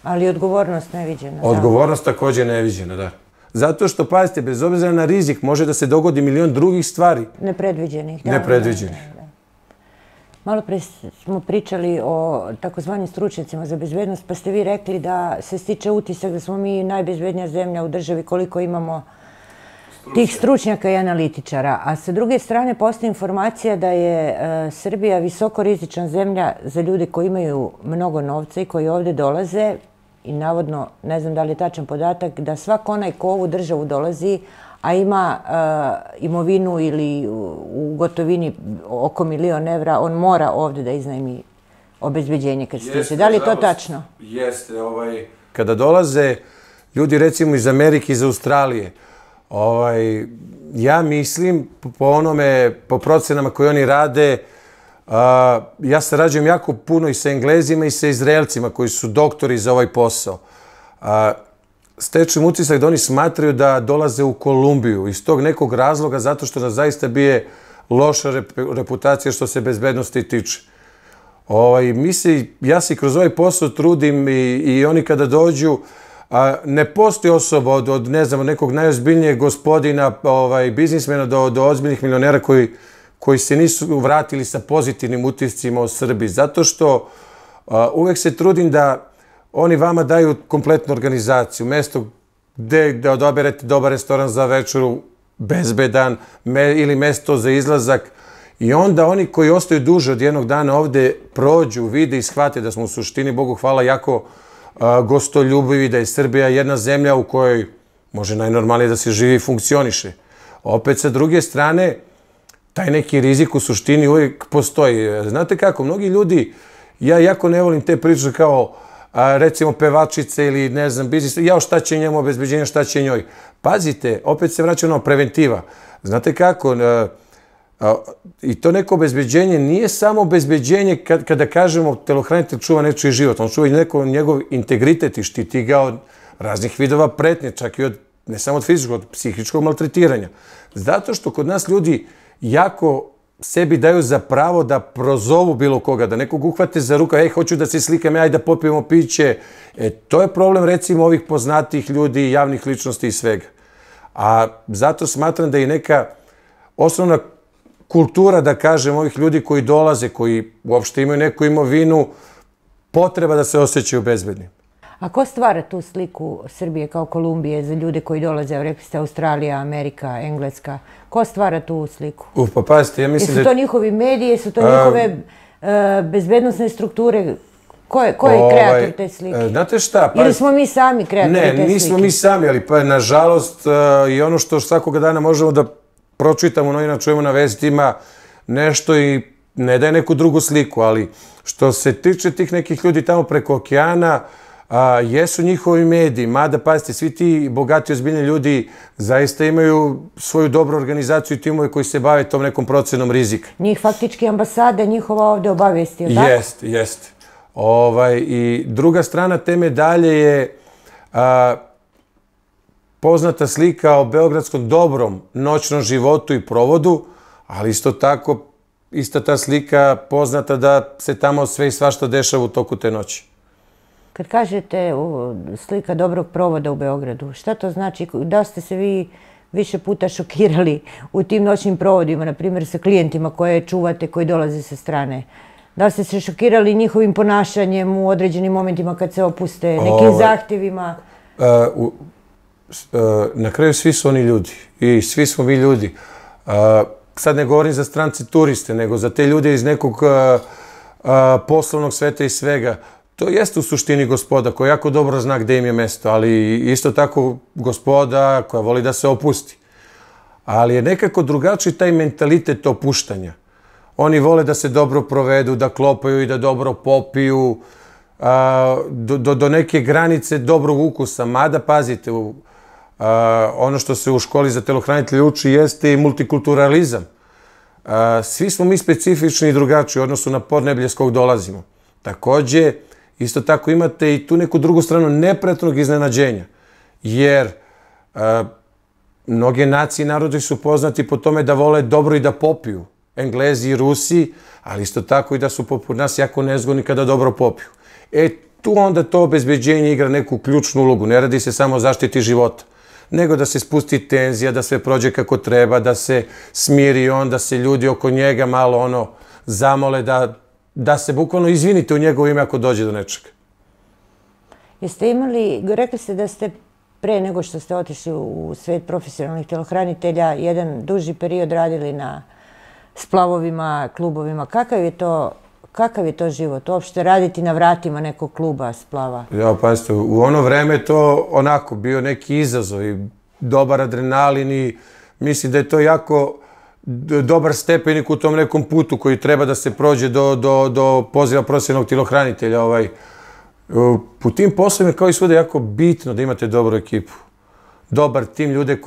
Ali odgovornost neviđena. Odgovornost također neviđena, da. Zato što, pazite, bez obzira na rizik, može da se dogodi milion drugih stvari. Nepredviđenih. Nepredviđenih. Malo pre smo pričali o takozvanim stručnjacima za bezbednost, pa ste vi rekli da se stiče utisak da smo mi najbezbednija zemlja u državi koliko imamo tih stručnjaka i analitičara. A sa druge strane postoji informacija da je Srbija visoko rizična zemlja za ljude koji imaju mnogo novca i koji ovde dolaze i navodno, ne znam da li je tačan podatak, da svak onaj ko ovu državu dolazi, a ima imovinu ili u gotovini oko €1.000.000, on mora ovde da iznajmi obezbeđenje kad stiže. Da li je to tačno? Jeste. Kada dolaze ljudi recimo iz Amerike, iz Australije, ja mislim, po procenama koje oni rade, ja sarađujem jako puno i sa Englezima i sa Izraelcima koji su doktori za ovaj posao. Stečem utisak da oni smatraju da dolaze u Kolumbiju iz tog nekog razloga zato što nas zaista bije loša reputacija što se bezbednosti tiče. Ja se kroz ovaj posao trudim i oni kada dođu, ne postoji osoba od ne znam, nekog najozbiljnijeg gospodina, biznismena do ozbiljnih milionera koji se nisu vratili sa pozitivnim utiscima o Srbiji. Zato što uvek se trudim da oni vama daju kompletnu organizaciju, mesto gde odaberete dobar restoran za večeru, bezbedan, ili mesto za izlazak. I onda oni koji ostaju duže od jednog dana ovde prođu, vide i shvate da smo u suštini, Bogu hvala, jako gostoljubivi, da je Srbija jedna zemlja u kojoj može najnormalnije da se živi i funkcioniše. Opet sa druge strane, taj neki rizik u suštini uvijek postoji. Znate kako, mnogi ljudi, ja jako ne volim te priče kao recimo pevačice ili ne znam, biznis, jao šta će njemu obezbeđenje, šta će njoj. Pazite, opet se vraća ono preventiva. Znate kako, i to neko obezbeđenje nije samo obezbeđenje kada kažemo telohranitelj čuva nečiji život, on čuva i njegov integritet i štiti ga od raznih vidova pretnje, čak i od, ne samo od fizičkog, od psihičkog maltretiranja. Zato što kod nas ljudi jako sebi daju za pravo da prozovu bilo koga, da nekog uhvate za ruka, hoću da se slikam, ajde da popijemo piće. To je problem recimo ovih poznatih ljudi, javnih ličnosti i svega. A zato smatram da je neka osnovna kultura, da kažem, ovih ljudi koji dolaze, koji uopšte imaju neku imovinu, potreba da se osjećaju bezbedni. A ko stvara tu sliku Srbije kao Kolumbije za ljude koji dolaze, rekli ste Australija, Amerika, Engleska? Ko stvara tu sliku? Pa pazite, ja mislim da... Jesu to njihovi mediji, jesu to njihove bezbednosne strukture? Ko je kreator te slike? Znate šta? Ili smo mi sami kreatori te slike? Ne, nismo mi sami, ali pa nažalost i ono što svakoga dana možemo da pročitamo, novinama čujemo na vestima nešto i ne daje neku drugu sliku, ali što se tiče tih nekih ljudi tamo preko okeana, jesu njihovi mediji, mada pazite, svi ti bogati, ozbiljni ljudi zaista imaju svoju dobru organizaciju i timove koji se bave tom nekom procenom rizika. Njih faktički ambasada njihova ovde obavijesti, je tako? Jeste. I druga strana te medalje je poznata slika o beogradskom dobrom noćnom životu i provodu, ali isto tako, ista ta slika poznata da se tamo sve i svašta dešava u toku te noći. Kad kažete slika dobrog provoda u Beogradu, šta to znači? Da ste se vi više puta šokirali u tim noćnim provodima, na primjer sa klijentima koje čuvate, koji dolaze sa strane? Da li ste se šokirali njihovim ponašanjem u određenim momentima kad se opuste, nekim zahtjevima? Na kraju svi su oni ljudi i svi smo mi ljudi. Sad ne govorim za strance turiste, nego za te ljude iz nekog poslovnog sveta i svega. To jeste u suštini gospoda koja jako dobro zna gde im je mesto, ali isto tako gospoda koja voli da se opusti. Ali je nekako drugačiji taj mentalitet opuštanja. Oni vole da se dobro provedu, da klopaju i da dobro popiju, do neke granice dobrog ukusa. Mada, pazite, ono što se u školi za telohranitelje uči jeste i multikulturalizam. Svi smo mi specifični i drugačiji u odnosu na podneblje s kog dolazimo. Takođe, isto tako imate i tu neku drugu stranu nepratnog iznenađenja, jer mnoge nacije i narodi su poznati po tome da vole dobro i da popiju. Englezi i Rusi, ali isto tako i da su poput nas jako nezgodni kada dobro popiju. Tu onda to obezbeđenje igra neku ključnu ulogu. Ne radi se samo o zaštiti života, nego da se spusti tenzija, da sve prođe kako treba, da se smiri on, da se ljudi oko njega malo zamole, da se bukvalno izvinite u njegovo ime ako dođe do nečega. Jeste imali, rekli ste da ste pre nego što ste otišli u svet profesionalnih telohranitelja jedan duži period radili na splavovima, klubovima. Kakav je to život? Uopšte raditi na vratima nekog kluba, splava? Ja, pazite, u ono vreme je to onako bio neki izazov i dobar adrenalin i mislim da je to jako dobar stepenik u tom nekom putu koji treba da se prođe do poziva profesionalnog telohranitelja. U tim poslovima kao i svuda jako bitno da imate dobru ekipu. Dobar tim ljude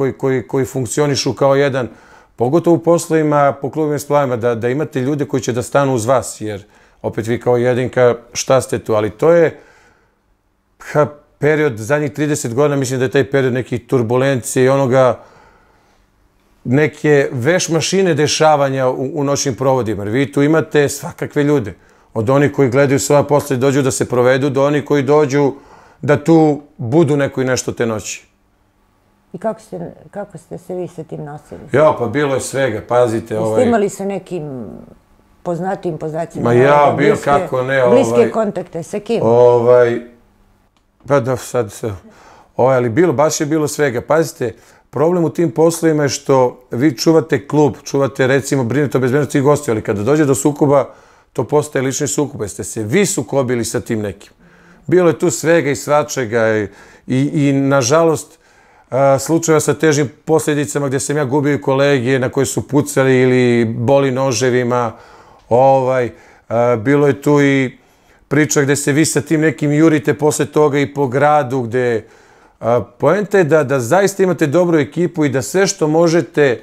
koji funkcionišu kao jedan, pogotovo u poslovima, po klubima i splavima, da imate ljude koji će da stanu uz vas, jer opet vi kao jedinka šta ste tu, ali to je period zadnjih 30 godina, mislim da je taj period nekih turbulencije i onoga neke veš mašine dešavanja u noćnim provodima. Jer vi tu imate svakakve ljude. Od onih koji gledaju svoja posla i dođu da se provedu, do onih koji dođu da tu budu neko i nešto te noći. I kako ste se vi sa tim nosili? Ja, pa bilo je svega, pazite. Jeste imali sa nekim poznatijim poznacima? Ma ja, bio kako ne. Bliske kontakte, sa kim? Pa da, sad se... Ali baš je bilo svega. Pazite, problem u tim poslovima je što vi čuvate klub, čuvate, recimo, brinete o bezbednosti svih gostiju, ali kada dođe do sukoba, to postaje lični sukob. Jeste se vi sukobili sa tim nekim. Bilo je tu svega i svačega i nažalost, slučajeva sa težim posljedicama gdje sam ja gubio kolege na koje su pucali ili boli noževima. Bilo je tu i priča gdje se vi sa tim nekim jurite posle toga i po gradu gdje poenta je da zaista imate dobru ekipu i da sve što možete,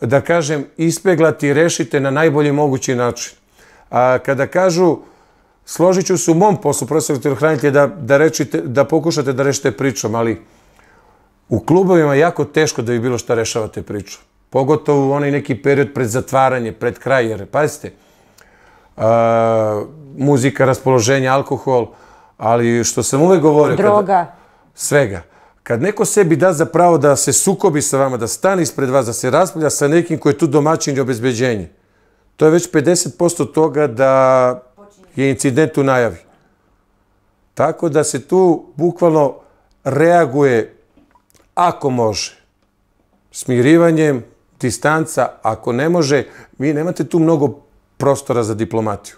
da kažem, ispeglati i rešite na najbolji mogući način. Kada kažu, složit ću se u mom poslu, profesionalnog telohranitelja, da pokušate da rešite pričom, ali u klubovima je jako teško da vi bilo šta rešavate priču. Pogotovo u onaj neki period pred zatvaranje, pred kraj, jer pazite, muzika, raspoloženje, alkohol, ali što sam uvek govorio... Droga. Svega. Kad neko sebi da za pravo da se sukobi sa vama, da stane ispred vas, da se raspravlja sa nekim koji je tu domaćin i obezbeđenje, to je već 50% toga da je incident u najavi. Tako da se tu bukvalno reaguje ako može. Smirivanjem, distanca, ako ne može, vi nemate tu mnogo prostora za diplomatiju.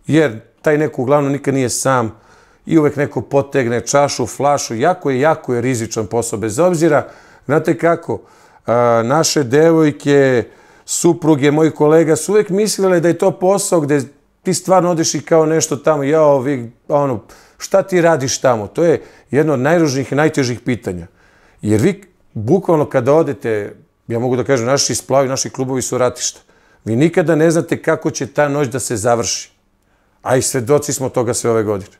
Jer taj neko uglavnom nikad nije sam i uvek neko potegne čašu, flašu. Jako je rizičan posao. Bez obzira, znate kako, naše devojke, supruge, moji kolega su uvek mislile da je to posao gde ti stvarno odeš i kao nešto tamo, šta ti radiš tamo? To je jedno od najružnijih i najtežih pitanja. Jer vi, bukvalno kada odete, ja mogu da kažem, naši splavi, naši klubovi su ratišta. Vi nikada ne znate kako će ta noć da se završi. A i svedoci smo toga sve ove godine.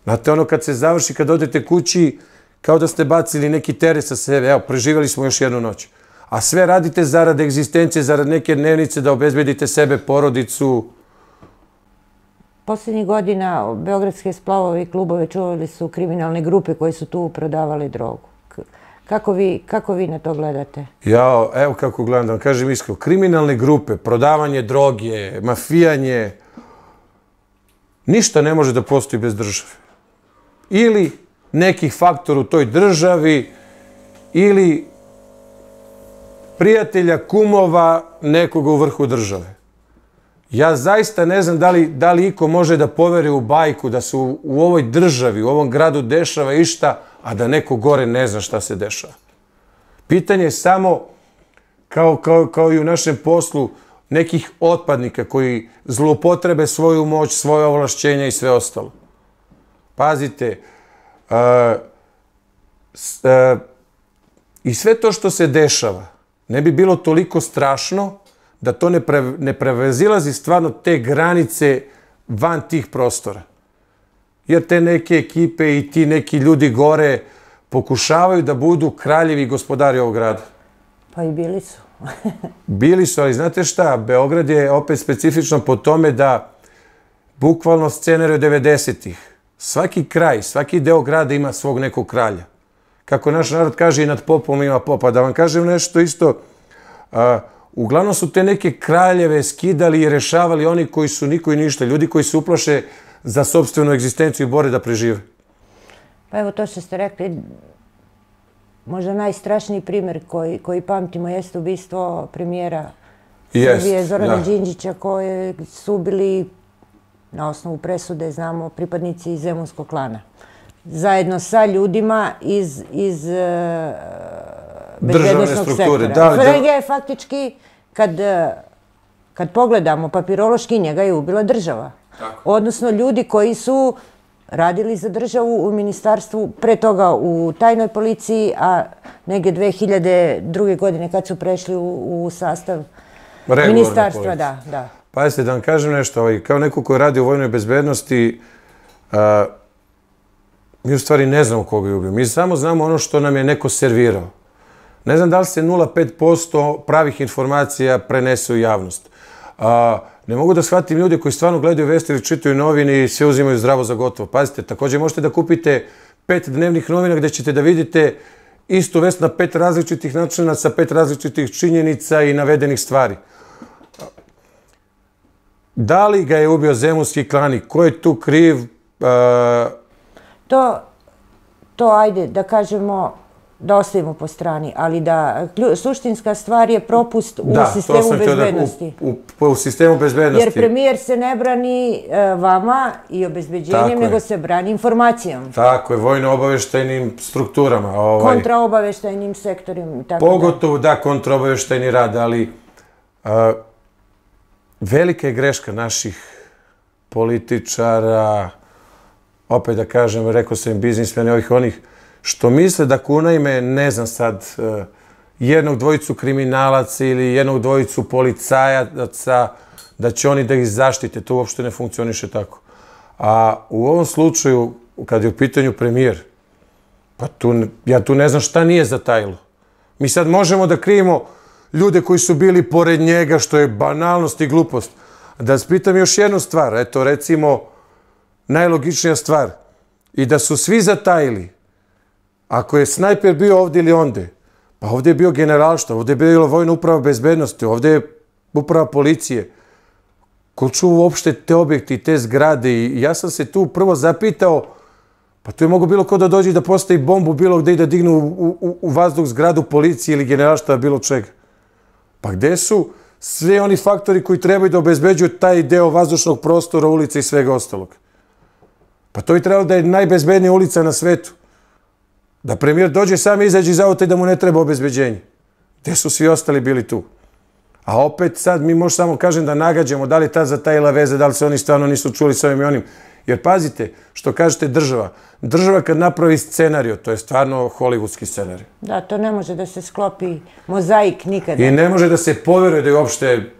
Znate, ono kad se završi, kad odete kući, kao da ste bacili neki teret sa sebe, evo, preživjeli smo još jednu noć. A sve radite zarad egzistencije, zarad neke dnevnice, da obezbedite sebe, porodicu. Poslednjih godina beogradske splavove i klubove čuvali su kriminalne grupe koje su tu prodavali drogu. Kako vi na to gledate? Ja, evo kako gledam, da vam kažem iskreno, kriminalne grupe, prodavanje droge, mafijanje, ništa ne može da postoji bez države. Ili nekih faktora u toj državi, ili prijatelja, kumova nekoga u vrhu države. Ja zaista ne znam da li iko može da poveri u bajku da se u ovoj državi, u ovom gradu dešava išta, a da neko gore ne zna šta se dešava. Pitanje je samo, kao i u našem poslu, nekih otpadnika koji zloupotrebe svoju moć, svoje ovlašćenja i sve ostalo. Pazite, i sve to što se dešava ne bi bilo toliko strašno da to ne prevazilazi stvarno te granice van tih prostora. Jer te neke ekipe i ti neki ljudi gore pokušavaju da budu kraljevi gospodari ovog grada. Pa i bili su. Bili su, ali znate šta, Beograd je opet specifično po tome da bukvalno scenarij od 90-ih. Svaki kraj, svaki deo grada ima svog nekog kralja. Kako naš narod kaže, i nad popom ima popa. Da vam kažem nešto isto, uglavnom su te neke kraljeve skidali i rešavali oni koji su niko i ništa. Ljudi koji se uplaše za sopstvenu egzistenciju i bore da prežive. Pa evo to što ste rekli, možda najstrašniji primer koji pamtimo jeste ubistvo premijera Srbije Zorana Đinđića, koje su bili na osnovu presude, znamo, pripadnici zemunskog klana. Zajedno sa ljudima iz bezbednosnog sektora. Frege je faktički, kad pogledamo papirološki, njega je ubila država. Odnosno ljudi koji su radili za državu u ministarstvu, pre toga u tajnoj policiji, a negdje 2002. godine kad su prešli u sastav ministarstva. Da. Pazite, da vam kažem nešto, kao neko koji radi u vojnoj bezbednosti, mi u stvari ne znamo koga je ubio. Mi samo znamo ono što nam je neko servirao. Ne znam da li se 0,5% pravih informacija prenese u javnost. Ne mogu da shvatim ljude koji stvarno gledaju vesti ili čitaju novine i sve uzimaju zdravo za gotovo. Pazite, također možete da kupite 5 dnevnih novina gde ćete da vidite istu vest na 5 različitih načina sa 5 različitih činjenica i navedenih stvari. Da li ga je ubio zemunski klan i ko je tu kriv? To ajde da kažemo, da ostavimo po strani, ali da suštinska stvar je propust u sistemu bezbednosti. U sistemu bezbednosti. Jer premijer se ne brani vama i obezbeđenjem, nego se brani informacijom. Tako je, vojno-obaveštajnim strukturama. Kontraobaveštajnim sektorima. Pogotovo, da, kontraobaveštajni rad, ali velika je greška naših političara, opet da kažem, rekao sam biznismeni ovih onih, što misle da kunajme, ne znam sad, jednog dvojicu kriminalaca ili jednog dvojicu policajaca, da će oni da ih zaštite. To uopšte ne funkcioniše tako. A u ovom slučaju, kad je u pitanju premijer, pa ja tu ne znam šta nije zatajilo. Mi sad možemo da krijemo ljude koji su bili pored njega, što je banalnost i glupost. Da vas pitam još jednu stvar, eto recimo, najlogičnija stvar, i da su svi zatajili. Ako je snajper bio ovdje ili onde, pa ovdje je bio generalštvo, ovdje je bila vojna uprava bezbednosti, ovdje je uprava policije. ko čuva uopšte te objekte i te zgrade. I ja sam se tu prvo zapitao, pa tu je mogo bilo ko da dođe i da postavi bombu bilo gde i da dignu u vazduh zgradu policije ili generalštaba, bilo čega. Pa gde su svi oni faktori koji trebaju da obezbeđuju taj deo vazdušnog prostora, ulica i svega ostalog? Pa to je trebalo da je najbezbednija ulica na svetu. Da premijer dođe sam izađe iz auta i da mu ne treba obezbeđenje. Gde su svi ostali bili tu? A opet sad mi možemo samo kažem da nagađamo da li ta zatajila veze, da li se oni stvarno nisu čuli s ovim i onim. Jer pazite, što kažete država. Država kad napravi scenario, to je stvarno hollywoodski scenario. Da, to ne može da se sklopi mozaik nikada. I ne može da se poveruje da je uopšte,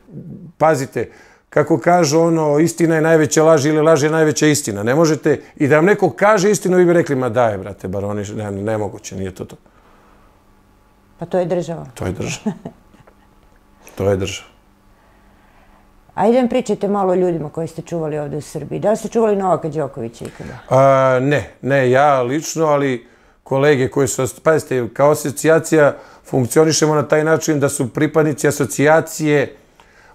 pazite, kako kažu ono, istina je najveća laž ili laž je najveća istina. Ne možete, i da vam neko kaže istinu, vi bi rekli, ma daj, brate, bar oni, nemoguće, nije to to. Pa to je država. To je država. To je država. Ajde pričajte malo o ljudima koji ste čuvali ovde u Srbiji. Da li ste čuvali Novaka Đokovića ikada? Ne, ja lično, ali kolege koji su, pazite, kao asocijacija funkcionišemo na taj način da su pripadnici asocijacije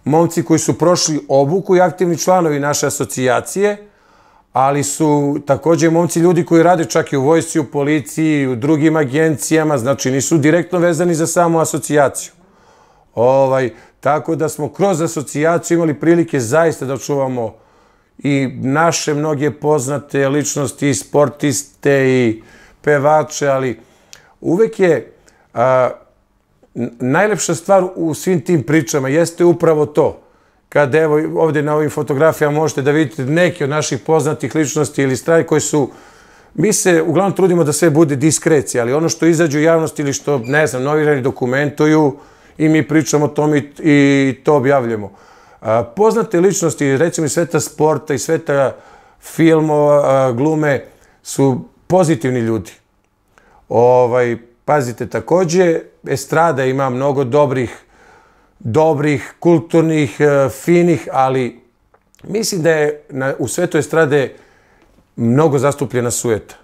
momci koji su prošli obuku i aktivni članovi naše asocijacije, ali su takođe momci ljudi koji rade čak i u vojsci, u policiji, u drugim agencijama, znači nisu direktno vezani za samu asocijaciju. Tako da smo kroz asocijaciju imali prilike zaista da čuvamo i naše mnoge poznate ličnosti, i sportiste, i pevače, ali uvek je najlepša stvar u svim tim pričama jeste upravo to. Kada evo ovdje na ovim fotografijama možete da vidite neke od naših poznatih ličnosti ili stvari koje su, mi se uglavnom trudimo da sve bude diskrecija, ali ono što izađe u javnost ili što, ne znam, novinari dokumentuju i mi pričamo o tom i to objavljamo. Poznate ličnosti, recimo iz sveta sporta i sveta filmova, glume, su pozitivni ljudi. Pazite, takođe, estrada ima mnogo dobrih, kulturnih, finih, ali mislim da je u svetu estrade mnogo zastupljena sujeta.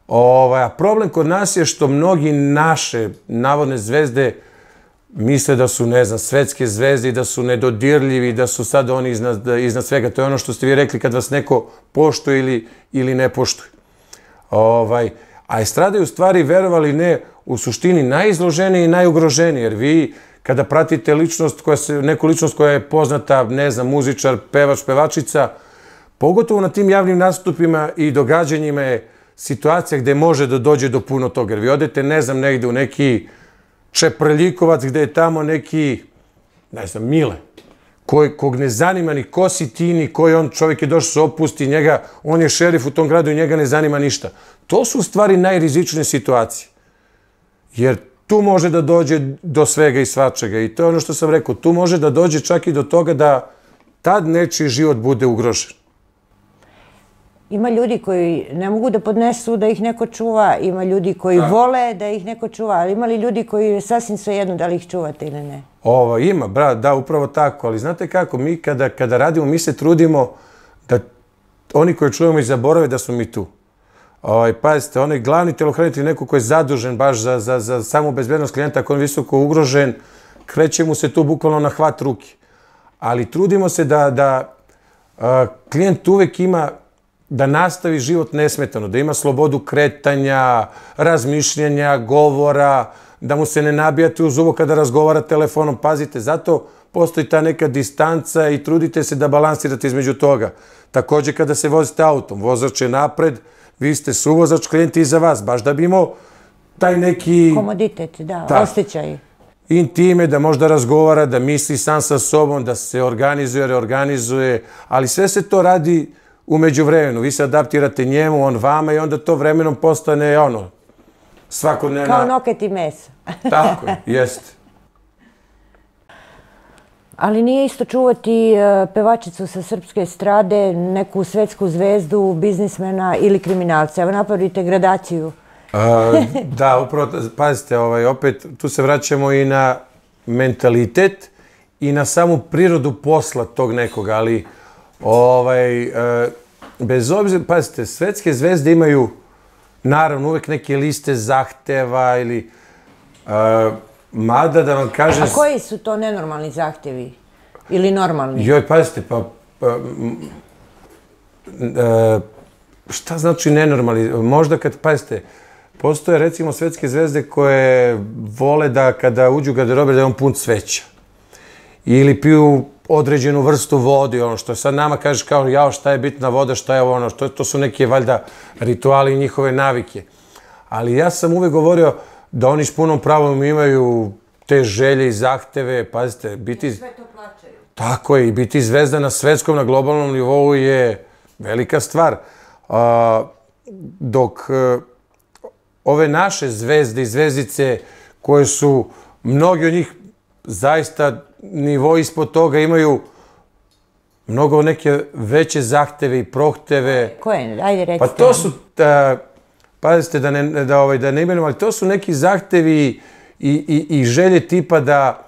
A problem kod nas je što mnogi naše navodne zvezde misle da su, ne znam, svetske zvezde i da su nedodirljivi, da su sad oni iznad svega. To je ono što ste vi rekli kad vas neko poštuje ili ne poštuje. A estrada je u stvari, verovali ne, u suštini najizloženiji i najugroženiji, jer vi kada pratite neku ličnost koja je poznata, ne znam, muzičar, pevač, pevačica, pogotovo na tim javnim nastupima i događanjima je situacija gde može da dođe do puno toga. Jer vi odete, ne znam, negde u neki Čeprljikovac gde je tamo neki, ne znam, Mile, kog ne zanima ni ko si ti, ni koji on, čovjek je došao se opusti njega, on je šerif u tom gradu i njega ne zanima ništa. To su u stvari najrizičnije situacije. Jer tu može da dođe do svega i svačega. I to je ono što sam rekao, tu može da dođe čak i do toga da tad nečiji život bude ugrožen. Ima ljudi koji ne mogu da podnesu da ih neko čuva, ima ljudi koji vole da ih neko čuva, ali ima li ljudi koji je sasvim svejedno da li ih čuvate ili ne? Ima, brat, da, upravo tako, ali znate kako, mi kada radimo, mi se trudimo da oni koji čujemo i zaborave da smo mi tu. Pazite, onaj glavni telohranitelj, neko koji je zadužen baš za samu bezbednost klijenta, ako on visoko ugrožen, kreće mu se tu bukvalno na hvat ruke. Ali trudimo se da klijent uvek ima da nastavi život nesmetano, da ima slobodu kretanja, razmišljanja, govora, da mu se ne nabijate u zubo kada razgovara telefonom. Pazite, zato postoji ta neka distanca i trudite se da balansirate između toga. Takođe, kada se vozite autom, vozač je napred, vi ste suvozač, klijent je iza vas, baš da bi imao taj neki... Komoditet, da, osjećaj. Intime, da možda razgovara, da misli sam sa sobom, da se organizuje, reorganizuje, ali sve se to radi umeđu vremenu. Vi se adaptirate njemu, on vama i onda to vremenom postane svakodnevna... Kao noket i meso. Tako, jeste. Ali nije isto čuvati pevačicu sa srpske estrade, neku svetsku zvezdu, biznismena ili kriminalca. Evo napravite gradaciju. Da, upravo, pazite, opet tu se vraćamo i na mentalitet i na samu prirodu posla tog nekoga, ali bez obzira, pazite, svetske zvezde imaju naravno uvek neke liste zahteva ili mada da vam kažem... A koji su to nenormalni zahtevi? Ili normalni? Joj, pazite, šta znači nenormalni? Možda kad, pazite, postoje recimo svetske zvezde koje vole da kada uđu u garderobe da je on pun cveća. Ili piju određenu vrstu vode, ono što sad nama kažeš kao jao šta je bitna voda, šta je ono, to su neke valjda rituali i njihove navike. Ali ja sam uvek govorio da oni s punom pravom imaju te želje i zahteve, pazite, biti... Sve to plaćaju. Tako je, i biti zvezda na svetskom, na globalnom nivou je velika stvar. Dok ove naše zvezde i zvezdice, koje su, mnogi od njih zaista nivo ispod toga, imaju mnogo neke veće zahteve i prohteve. Koje? Ajde recite. Pa to su, pazite da ne imenujem, ali to su neki zahtevi i želje tipa da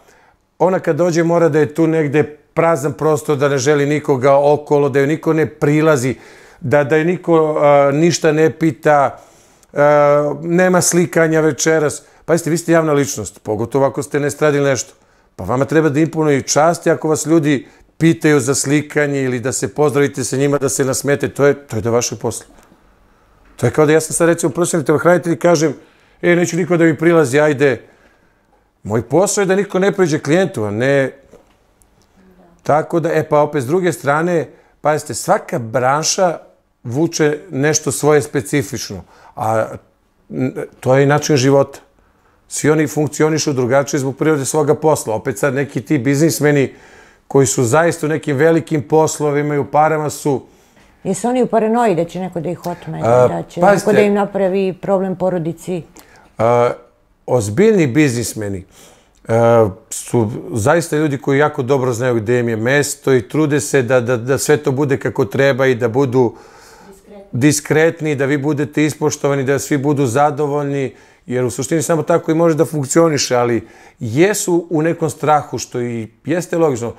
ona kad dođe mora da je tu negde prazan prostor, da ne želi nikoga okolo, da joj niko ne prilazi, da je niko ništa ne pita, nema slikanja večeras. Pazite, vi ste javna ličnost, pogotovo ako ste ne stradili nešto. Pa vama treba da imponuju časti ako vas ljudi pitaju za slikanje ili da se pozdravite sa njima, da se nasmete, to je do vašeg posla. To je kao da ja sam sad recimo profesionalni telohranitelj i kažem, neću niko da mi prilazi, ajde. Moj posao je da niko ne priđe klijentu, a ne... Tako da, pa opet s druge strane, pazite, svaka branša vuče nešto svoje specifično, a to je i način života. Svi oni funkcionišu drugačije zbog prirode svoga posla. Opet sad neki ti biznismeni koji su zaista u nekim velikim poslovima i u parama su... Jesu oni u paranoji da će neko da ih otme, da će neko da im napravi problem porodici? Ozbiljni biznismeni su zaista ljudi koji jako dobro znaju gde im je mesto i trude se da sve to bude kako treba i da budu diskretni, da vi budete ispoštovani, da svi budu zadovoljni, jer u suštini samo tako i može da funkcioniše, ali jesu u nekom strahu, što i jeste logično.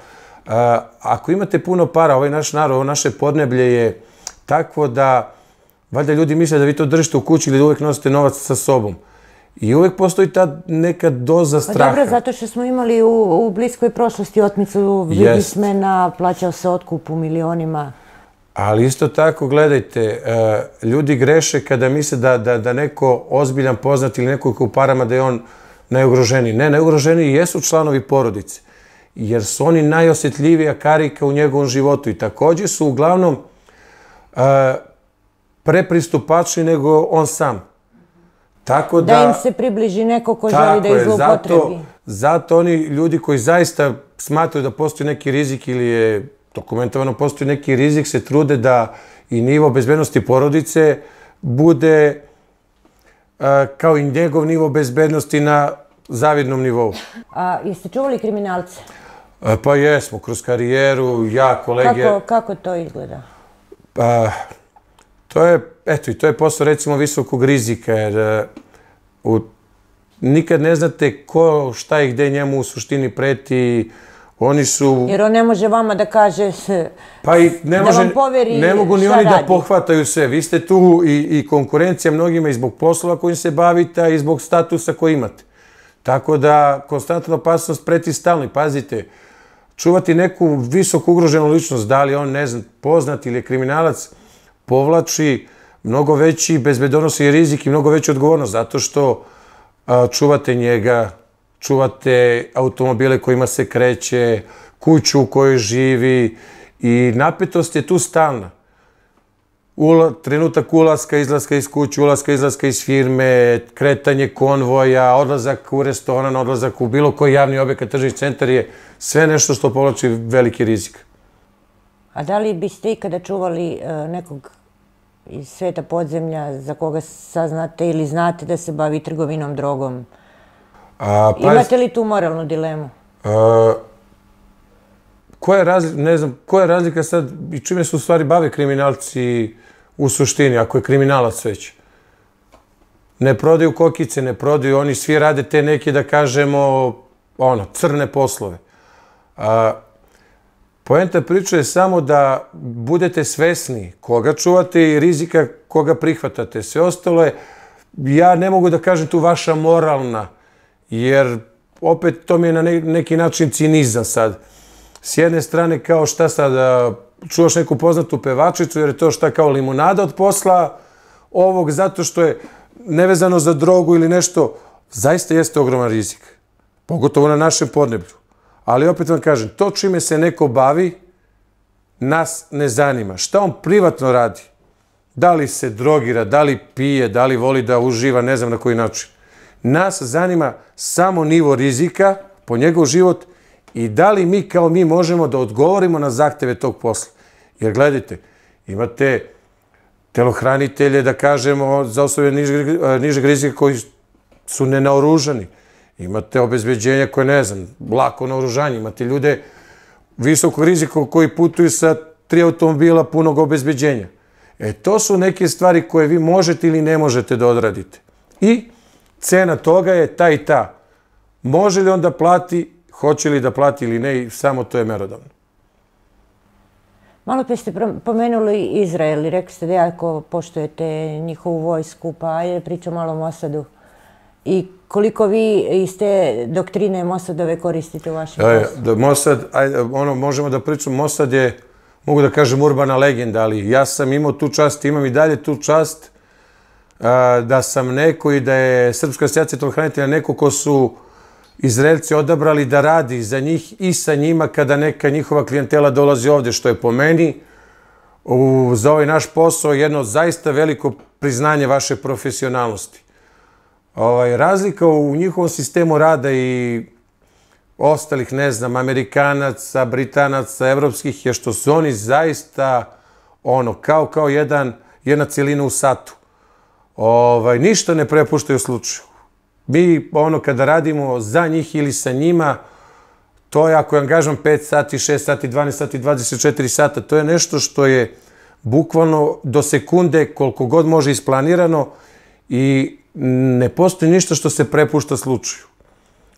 Ako imate puno para, ovaj naš narod, ovo naše podneblje je takvo da valjda ljudi misle da vi to držite u kući ili da uvek nosite novac sa sobom. I uvek postoji ta neka doza straha. Pa dobro, zato što smo imali u bliskoj prošlosti otmicu biznismena, plaćao se otkup u milionima. Ali isto tako, gledajte, ljudi greše kada misle da neko ozbiljan poznat ili neko ko u parama da je on najugroženiji. Ne, najugroženiji jesu članovi porodice, jer su oni najosjetljivija karika u njegovom životu i također su uglavnom prepristupačni nego on sam. Tako da im se približi neko ko želi da ih zloupotrebi. Zato oni ljudi koji zaista smatraju da postoji neki rizik ili je dokumentovano postoji neki rizik, se trude da i nivo bezbednosti porodice bude kao i njegov nivo bezbednosti na zavidnom nivou. A jeste čuvali kriminalce? Pa jesmo, kroz karijeru, ja, kolege... Kako to izgleda? To je posao recimo visokog rizika, jer nikad ne znate ko, šta i gde njemu u suštini preti. Oni su... Jer on ne može vama da kaže da vam poveri šta radi. Ne mogu ni oni da pohvataju sve. Vi ste tu i konkurencija mnogima i zbog poslova kojim se bavite, a i zbog statusa koji imate. Tako da konstantna opasnost preti stalno. Pazite, čuvati neku visoko ugroženu ličnost, da li on, ne znam, poznat ili je kriminalac, povlači mnogo veći bezbedonosni rizik i mnogo veću odgovornost, zato što čuvate njega, čuvate automobile kojima se kreće, kuću u kojoj živi i napetost je tu stalna. Trenutak ulaska, izlaska iz kuće, ulaska, izlaska iz firme, kretanje konvoja, odlazak u restoran, odlazak u bilo koji javni objekat, tržni centar je sve nešto što povlači veliki rizik. A da li biste ikada čuvali nekog iz sveta podzemlja za koga saznate ili znate da se bavi trgovinom drogom? Imate li tu moralnu dilemu? Koja je razlika sad i čime se u stvari bave kriminalci u suštini, ako je kriminalac već? Ne prodaju kokice, ne prodaju, oni svi rade te neke, da kažemo, crne poslove. Poenta priče je samo da budete svesni koga čuvate i rizika koga prihvatate. Sve ostalo je, ja ne mogu da kažem tu vaša moralna, jer opet to mi je na neki način cinizam sad. s jedne strane kao šta sad, čuvaš neku poznatu pevačicu jer je to šta kao limunada od posla ovog zato što je nevezano za drogu ili nešto, zaista jeste ogroman rizik. Pogotovo na našem podneblju. Ali opet vam kažem, to čime se neko bavi, nas ne zanima. Šta on privatno radi? Da li se drogira, da li pije, da li voli da uživa, ne znam na koji način. Nas zanima samo nivo rizika po njegov život i da li mi kao mi možemo da odgovorimo na zahteve tog posla. Jer gledajte, imate telohranitelje, da kažemo, za osobe nižeg rizika koji su nenaoružani. Imate obezbeđenja koje, ne znam, lako naoružanje. Imate ljude visokog rizika koji putuju sa 3 automobila punog obezbeđenja. To su neke stvari koje vi možete ili ne možete da odradite. I cena toga je ta i ta. Može li on da plati, hoće li da plati ili ne, samo to je merodavno. Malo pre ste pomenuli Izrael i rekli ste da jako poštujete njihovu vojsku, pa ajde pričam malo o Mosadu. I koliko vi iz te doktrine Mosadove koristite u vašem poslu? Mosad, možemo da pričamo, Mosad je, mogu da kažem, urbana legenda, ali ja sam imao tu čast, imam i dalje tu čast da sam neko i da je Srpska asocijacija telohranitelja neko ko su Izraelci odabrali da radi za njih i sa njima kada neka njihova klijentela dolazi ovde, što je po meni za ovaj naš posao jedno zaista veliko priznanje vaše profesionalnosti. Razlika u njihovom sistemu rada i ostalih, ne znam, Amerikanaca, Britanaca, evropskih, je što su oni zaista kao jedna celina u satu. Ništa ne prepuštaju slučaju. Mi, kada radimo za njih ili sa njima, to je, ako je angažman 5 sati, 6 sati, 12 sati, 24 sata, to je nešto što je bukvalno do sekunde koliko god može isplanirano i ne postoji ništa što se prepušta slučaju.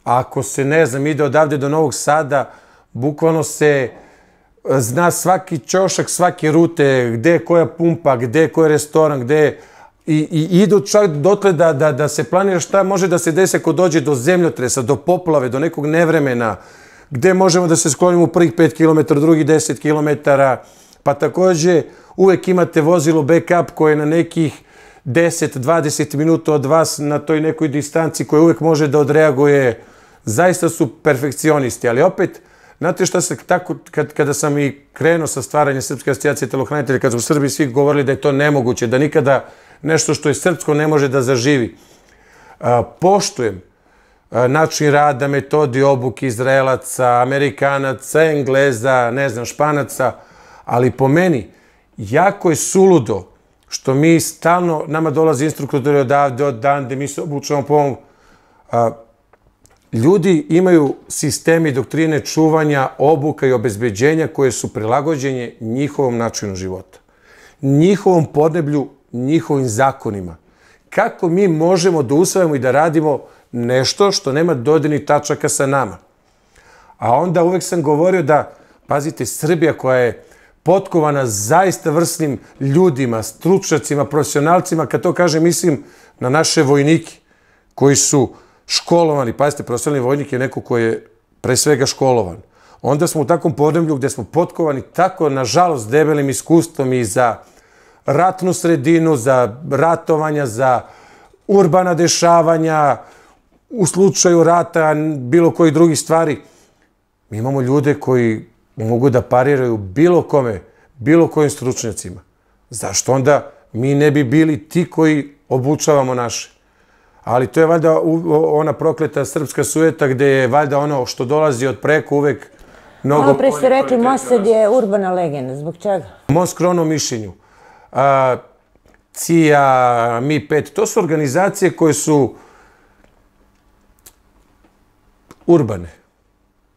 Ako se, ne znam, ide odavde do Novog Sada, bukvalno se zna svaki ćošak, svake rute, gde je koja pumpa, gde je koji restoran, gde je... I idu čak dotle da se planira šta može da se desi ako dođe do zemljotresa, do poplave, do nekog nevremena, gde možemo da se sklonimo u prvih 5 km, drugi 10 km, pa takođe uvek imate vozilo backup koje je na nekih 10-20 minuta od vas na toj nekoj distanci koja uvek može da odreaguje. Zaista su perfekcionisti, ali opet, znate šta se tako, kada sam i krenuo sa stvaranjem Srpske asocijacije telohranitelja, kada su u Srbiji svi govorili da je to nemoguće, da nikada nešto što je srpsko ne može da zaživi. Poštujem način rada, metodi obuke Izraelaca, Amerikanaca, Engleza, ne znam, Španaca, ali po meni jako je suludo što mi stalno, nama dolaze instruktori odavde, odande, mi se obučamo po ovom. Ljudi imaju sistemi i doktrine čuvanja, obuka i obezbeđenja koje su prilagođenje njihovom načinu života, njihovom podneblju, njihovim zakonima. Kako mi možemo da usvajamo i da radimo nešto što nema dodirnih tačaka sa nama? A onda uvek sam govorio da, pazite, Srbija koja je potkovana zaista vrsnim ljudima, stručnjacima, profesionalcima, kad to kažem, mislim na naše vojnike koji su školovani. Pazite, profesionalni vojnik je neko koji je pre svega školovan. Onda smo u takvom podneblju gde smo potkovani tako, nažalost, debelim iskustvom i za ratnu sredinu, za ratovanja, za urbana dešavanja, u slučaju rata, bilo koji drugi stvari. Mi imamo ljude koji mogu da pariraju bilo kome, bilo kojim stručnjacima. Zašto onda mi ne bi bili ti koji obučavamo naše? Ali to je valjda ona prokleta srpska sujeta gde je valjda ono što dolazi od preko uvek mnogo... Malo pre ste rekli, Mosad je urbana legenda. Zbog čega? Mom skromnom mišljenju. CIA, Mi-5, to su organizacije koje su urbane.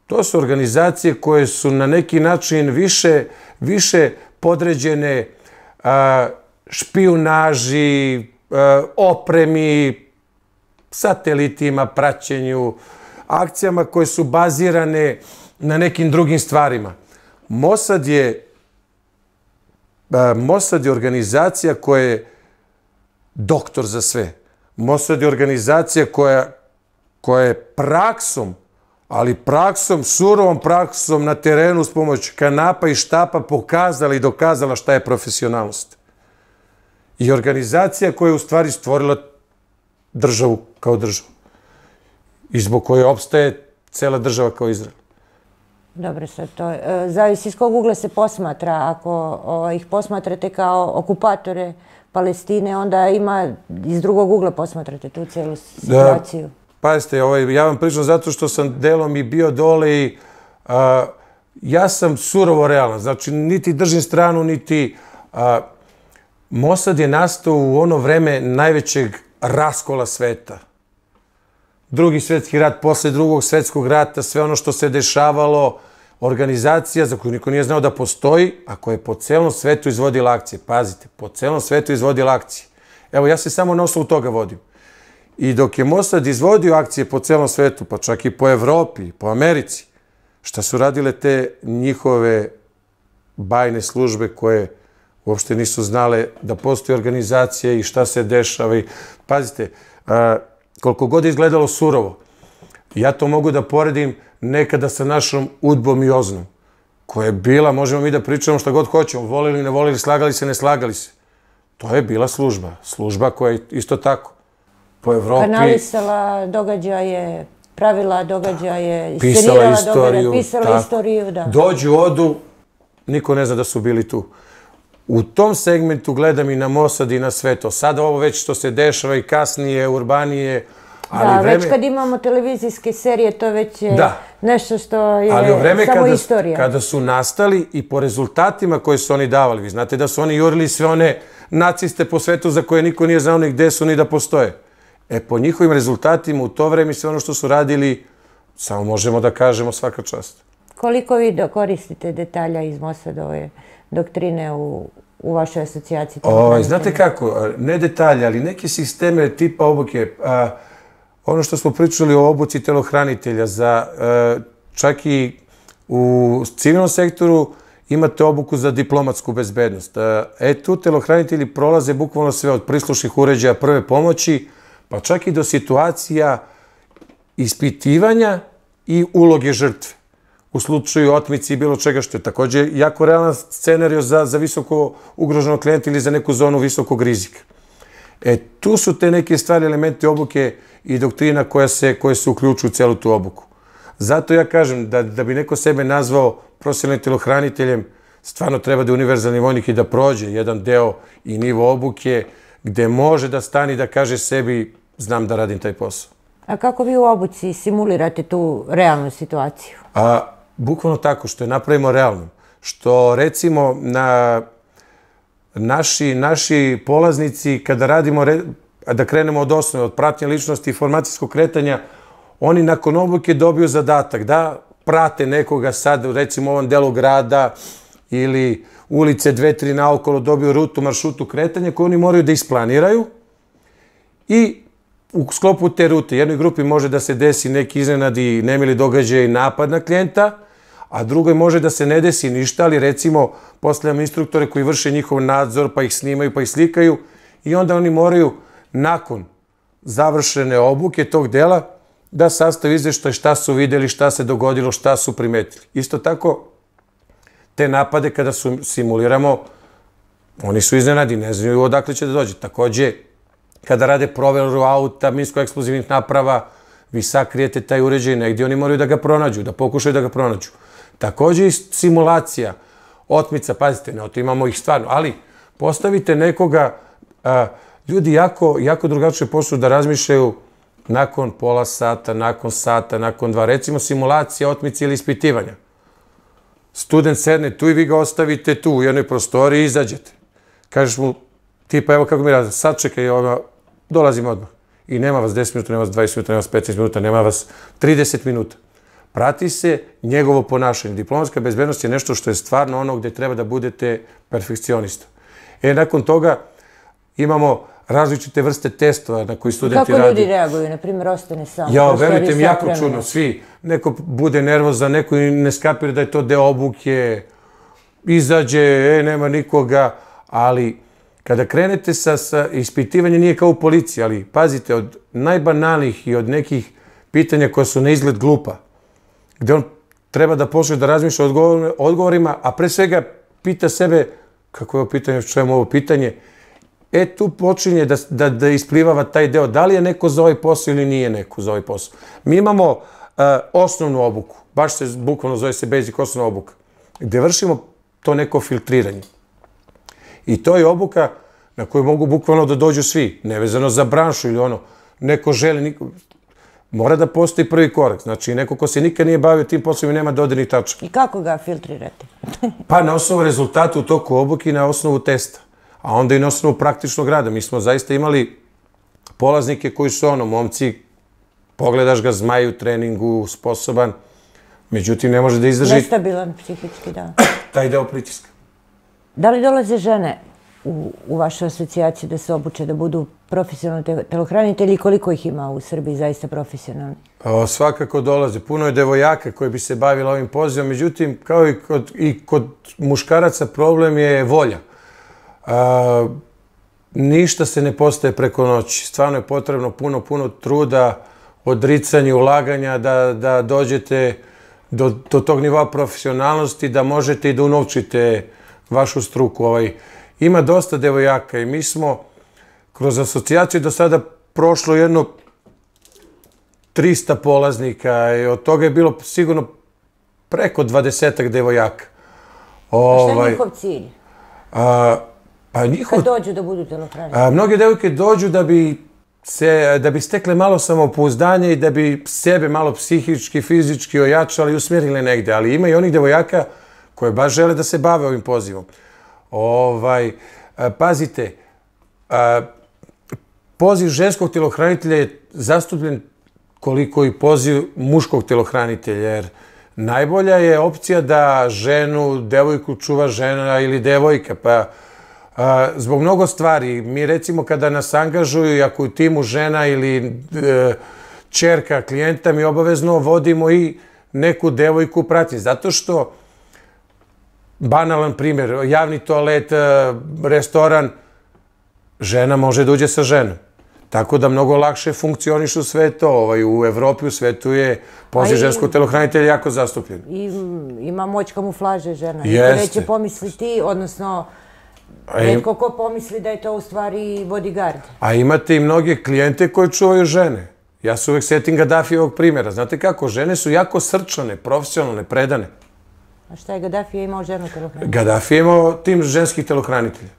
To su organizacije koje su na neki način više podređene špijunaži, opremi, satelitima, praćenju, akcijama koje su bazirane na nekim drugim stvarima. Mosad je organizacija koja je doktor za sve. Mosad je organizacija koja je praksom ali praksom, surovom praksom na terenu s pomoć kanapa i štapa pokazala i dokazala šta je profesionalnost. I organizacija koja je u stvari stvorila državu kao državu. I zbog koje opstaje cela država kao Izrael. Dobro, sad to zavisi iz kog ugla se posmatra. Ako ih posmatrate kao okupatore Palestine, onda ima iz drugog ugla posmatrate tu celu situaciju. Pazite, ja vam pričam zato što sam delom i bio dole i ja sam surovo realan. Znači, niti držim stranu, niti... Mosad je nastao u ono vreme najvećeg raskola sveta. Drugi svetski rat, posle drugog svetskog rata, sve ono što se dešavalo, organizacija za koju niko nije znao da postoji, a koja je po celom svetu izvodila akcije. Pazite, po celom svetu izvodila akcije. Evo, ja se samo na osnovu toga vodim. I dok je Mosad izvodio akcije po celom svetu, pa čak i po Evropi, po Americi, šta su radile te njihove bajne službe koje uopšte nisu znale da postoji organizacija i šta se dešava. Pazite, koliko god je izgledalo surovo, ja to mogu da poredim nekada sa našom UDBom i OZNom, koja je bila, možemo mi da pričamo šta god hoćemo, volili, ne volili, slagali se, ne slagali se. To je bila služba. Služba koja je isto tako. Po Evropi... Kanalisala događaje, pravila događaje, iscenirala događaje, pisala istoriju, da. Dođu, odu, niko ne zna da su bili tu. U tom segmentu gledam i na Mosad i na sve to. Sada ovo već što se dešava i kasnije, urbanije, da, već kad imamo televizijske serije, to već je nešto što je samo istorija. Kada su nastali i po rezultatima koje su oni davali, vi znate da su oni jurili sve one naciste po svetu za koje niko nije znao ni gde su ni da postoje. Po njihovim rezultatima u to vreme sve ono što su radili, samo možemo da kažemo svaka čast. Koliko vi koristite detalja iz Mosadove doktrine u vašoj asocijaciji? Znate kako, ne detalje, ali neke sisteme tipa obuke, ono što smo pričali o obuci telohranitelja, čak i u civilnom sektoru imate obuku za diplomatsku bezbednost. Tu telohranitelji prolaze bukvalno sve od prislušnih uređaja prve pomoći, pa čak i do situacija ispitivanja i uloge žrtve. U slučaju otmice i bilo čega što je također jako realan scenario za visoko ugroženog klijenta ili za neku zonu visokog rizika. Tu su te neke stvari, elementi obuke i doktrina koje se uključuju u celu tu obuku. Zato ja kažem da bi neko sebe nazvao profesionalnim telohraniteljem, stvarno treba da je univerzalni vojnik i da prođe jedan deo i nivo obuke gde može da stani i da kaže sebi znam da radim taj posao. A kako vi u obuci simulirate tu realnu situaciju? Bukvalno tako, što je napravimo realno. Što recimo naši polaznici kada radimo, da krenemo od osnove, od pratnje ličnosti i formacijskog kretanja, oni nakon obuke dobiju zadatak da prate nekoga sad, recimo u ovom delu grada ili ulice 2-3 naokolo, dobiju rutu, maršrutu kretanja koju oni moraju da isplaniraju i u sklopu te rute jednoj grupi može da se desi neki iznenadi nemili događaj i napad na klijenta, a drugoj može da se ne desi ništa, ali recimo postavljamo instruktore koji vrše njihov nadzor, pa ih snimaju, pa ih slikaju i onda oni moraju nakon završene obuke tog dela da sastave izveštaj šta su videli, šta se dogodilo, šta su primetili. Isto tako, te napade kada simuliramo, oni su iznenadi, ne znaju odakle će da dođe. Takođe, kada rade proveru auta, minsko-eksplozivnih naprava, vi sakrijete taj uređaj negdje, oni moraju da ga pronađu, da pokušaju da ga pronađu. Takođe i simulacija, otmica, pazite, ne otimamo ih stvarno, ali postavite nekoga, ljudi jako drugačije počnu da razmišljaju nakon pola sata, nakon 2, recimo simulacija, otmice ili ispitivanja. Student sedne tu i vi ga ostavite tu u jednoj prostoriji i izađete. Kažeš mu, tipa evo kako mi radi, sad čekaj, dolazim odmah. I nema vas 10 minuta, nema vas 20 minuta, nema vas 15 minuta, nema vas 30 minuta. Prati se njegovo ponašanje. Diplomatska bezbednost je nešto što je stvarno ono gde treba da budete perfekcionista. Nakon toga imamo različite vrste testova na koji studenti radi. Kako ljudi reaguju? Naprimjer, ostane sam. Verujte mi, jako čudno. Svi. Neko bude nervozan, neko ne skapira da je to deo obuke, izađe, nema nikoga, ali kada krenete sa ispitivanjem, nije kao u policiji, ali pazite, od najbanalnih i od nekih pitanja koja su na izgled glupa, gde on treba da počne da razmišlja o odgovorima, a pre svega pita sebe, kako je ovo pitanje, čemu ovo pitanje, tu počinje da isplivava taj deo, da li je neko za ovaj posao ili nije neko za ovaj posao. Mi imamo osnovnu obuku, baš se bukvalno zove se basic osnovna obuka, gde vršimo to neko filtriranje. I to je obuka na koju mogu bukvalno da dođu svi, nevezano za branšu ili ono, neko želi, mora da postoji prvi korak. Znači, neko ko se nikad nije bavio tim poslom i nema dodirnih tačaka. I kako ga filtrirate? Pa na osnovu rezultata u toku obuke i na osnovu testa. A onda i na osnovu praktičnog rada. Mi smo zaista imali polaznike koji su momci, pogledaš ga, zmaj u treningu, sposoban, međutim ne može da izdrži... Nestabilan psihički, da. Taj deo pritiska. Da li dolaze žene u vašu asocijaciju da se obuče, da budu profesionalni telohranitelji i koliko ih ima u Srbiji zaista profesionalni? Svakako dolaze. Puno je devojaka koji bi se bavila ovim pozivom, međutim, kao i kod muškaraca, problem je volja. Ništa se ne postaje preko noći. Stvarno je potrebno puno truda, odricanja, ulaganja da dođete do tog nivoa profesionalnosti, da možete i da unovčite vašu struku. Ima dosta devojaka i mi smo kroz asocijaciju do sada prošlo jedno 300 polaznika i od toga je bilo sigurno preko 20-ak devojaka. Šta je njihov cilj? Kad dođu da budu telohranitelji? Mnoge devojke dođu da bi stekle malo samopouzdanje i da bi sebe malo psihički, fizički ojačali i usmjerili negde. Ali ima i onih devojaka koje baš žele da se bave ovim pozivom. Pazite, poziv ženskog telohranitelja je zastupljen koliko i poziv muškog telohranitelja, jer najbolja je opcija da ženu, devojku čuva žena ili devojka, pa zbog mnogo stvari. Mi recimo kada nas angažuju, ako u timu žena ili ćerka klijenta, mi obavezno vodimo i neku devojku pratnje, zato što banalan primjer, javni toalet, restoran, žena može da uđe sa ženom. Tako da mnogo lakše funkcionišu sve to. U Evropi, u svetu je poziv ženskog telohranitelja jako zastupljen. Ima moć kamuflaže žena. Niko neće pomisliti, odnosno netko ko pomisli da je to u stvari bodyguard. A imate i mnoge klijente koji čuvaju žene. Ja se uvek setim Gaddafijevog primjera. Znate kako? Žene su jako srčane, profesionalne, predane. A šta je Gaddafija imao ženu telohranitelja? Gaddafija je imao tim ženskih telohranitelja.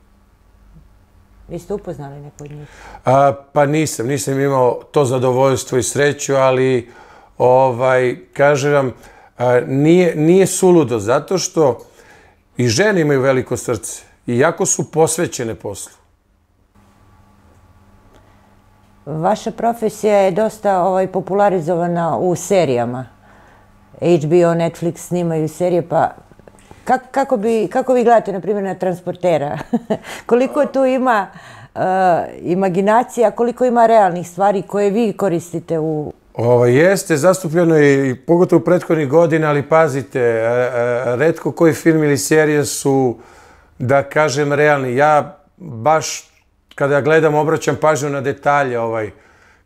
Vi ste upoznali neko od njih? Pa nisam imao to zadovoljstvo i sreću, ali kažem vam, nije suludo, zato što i žene imaju veliko srce i jako su posvećene poslu. Vaša profesija je dosta popularizovana u serijama. HBO, Netflix snimaju serije, pa kako vi gledate, na primjer, na Transportera? Koliko tu ima imaginacija, koliko ima realnih stvari koje vi koristite u... Jeste zastupljeno i pogotovo u prethodnih godina, ali pazite, retko koji film ili serije su, da kažem, realni. Ja baš kada gledam obraćam pažnju na detalje,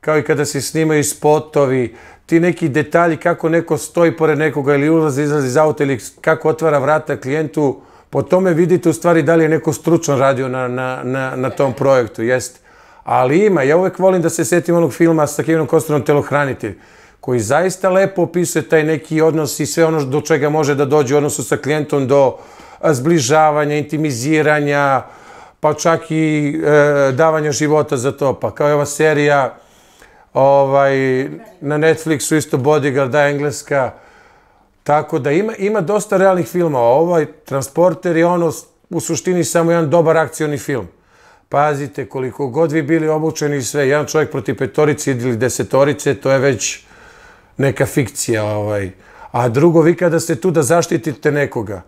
kao i kada se snimaju spotovi, ti neki detalji kako neko stoji pored nekoga ili ulazi, izlazi iz auta ili kako otvara vrata klijentu, po tome vidite u stvari da li je neko stručno radio na tom projektu, jeste. Ali ima, ja uvek volim da se setim onog filma sa Kevinom Costnerom Telohranitelj, koji zaista lepo opisuje taj neki odnos i sve ono do čega može da dođe u odnosu sa klijentom, do zbližavanja, intimiziranja, pa čak i davanja života za to. Pa kao je ova serija na Netflixu, isto Bodyguard, engleska. Tako da ima dosta realnih filmova. Transporter je u suštini samo jedan dobar akcioni film. Pazite, koliko god vi bili obučeni i sve, jedan čovjek protiv petorice ili desetorice, to je već neka fikcija. A drugo, vi kada ste tu da zaštitite nekoga,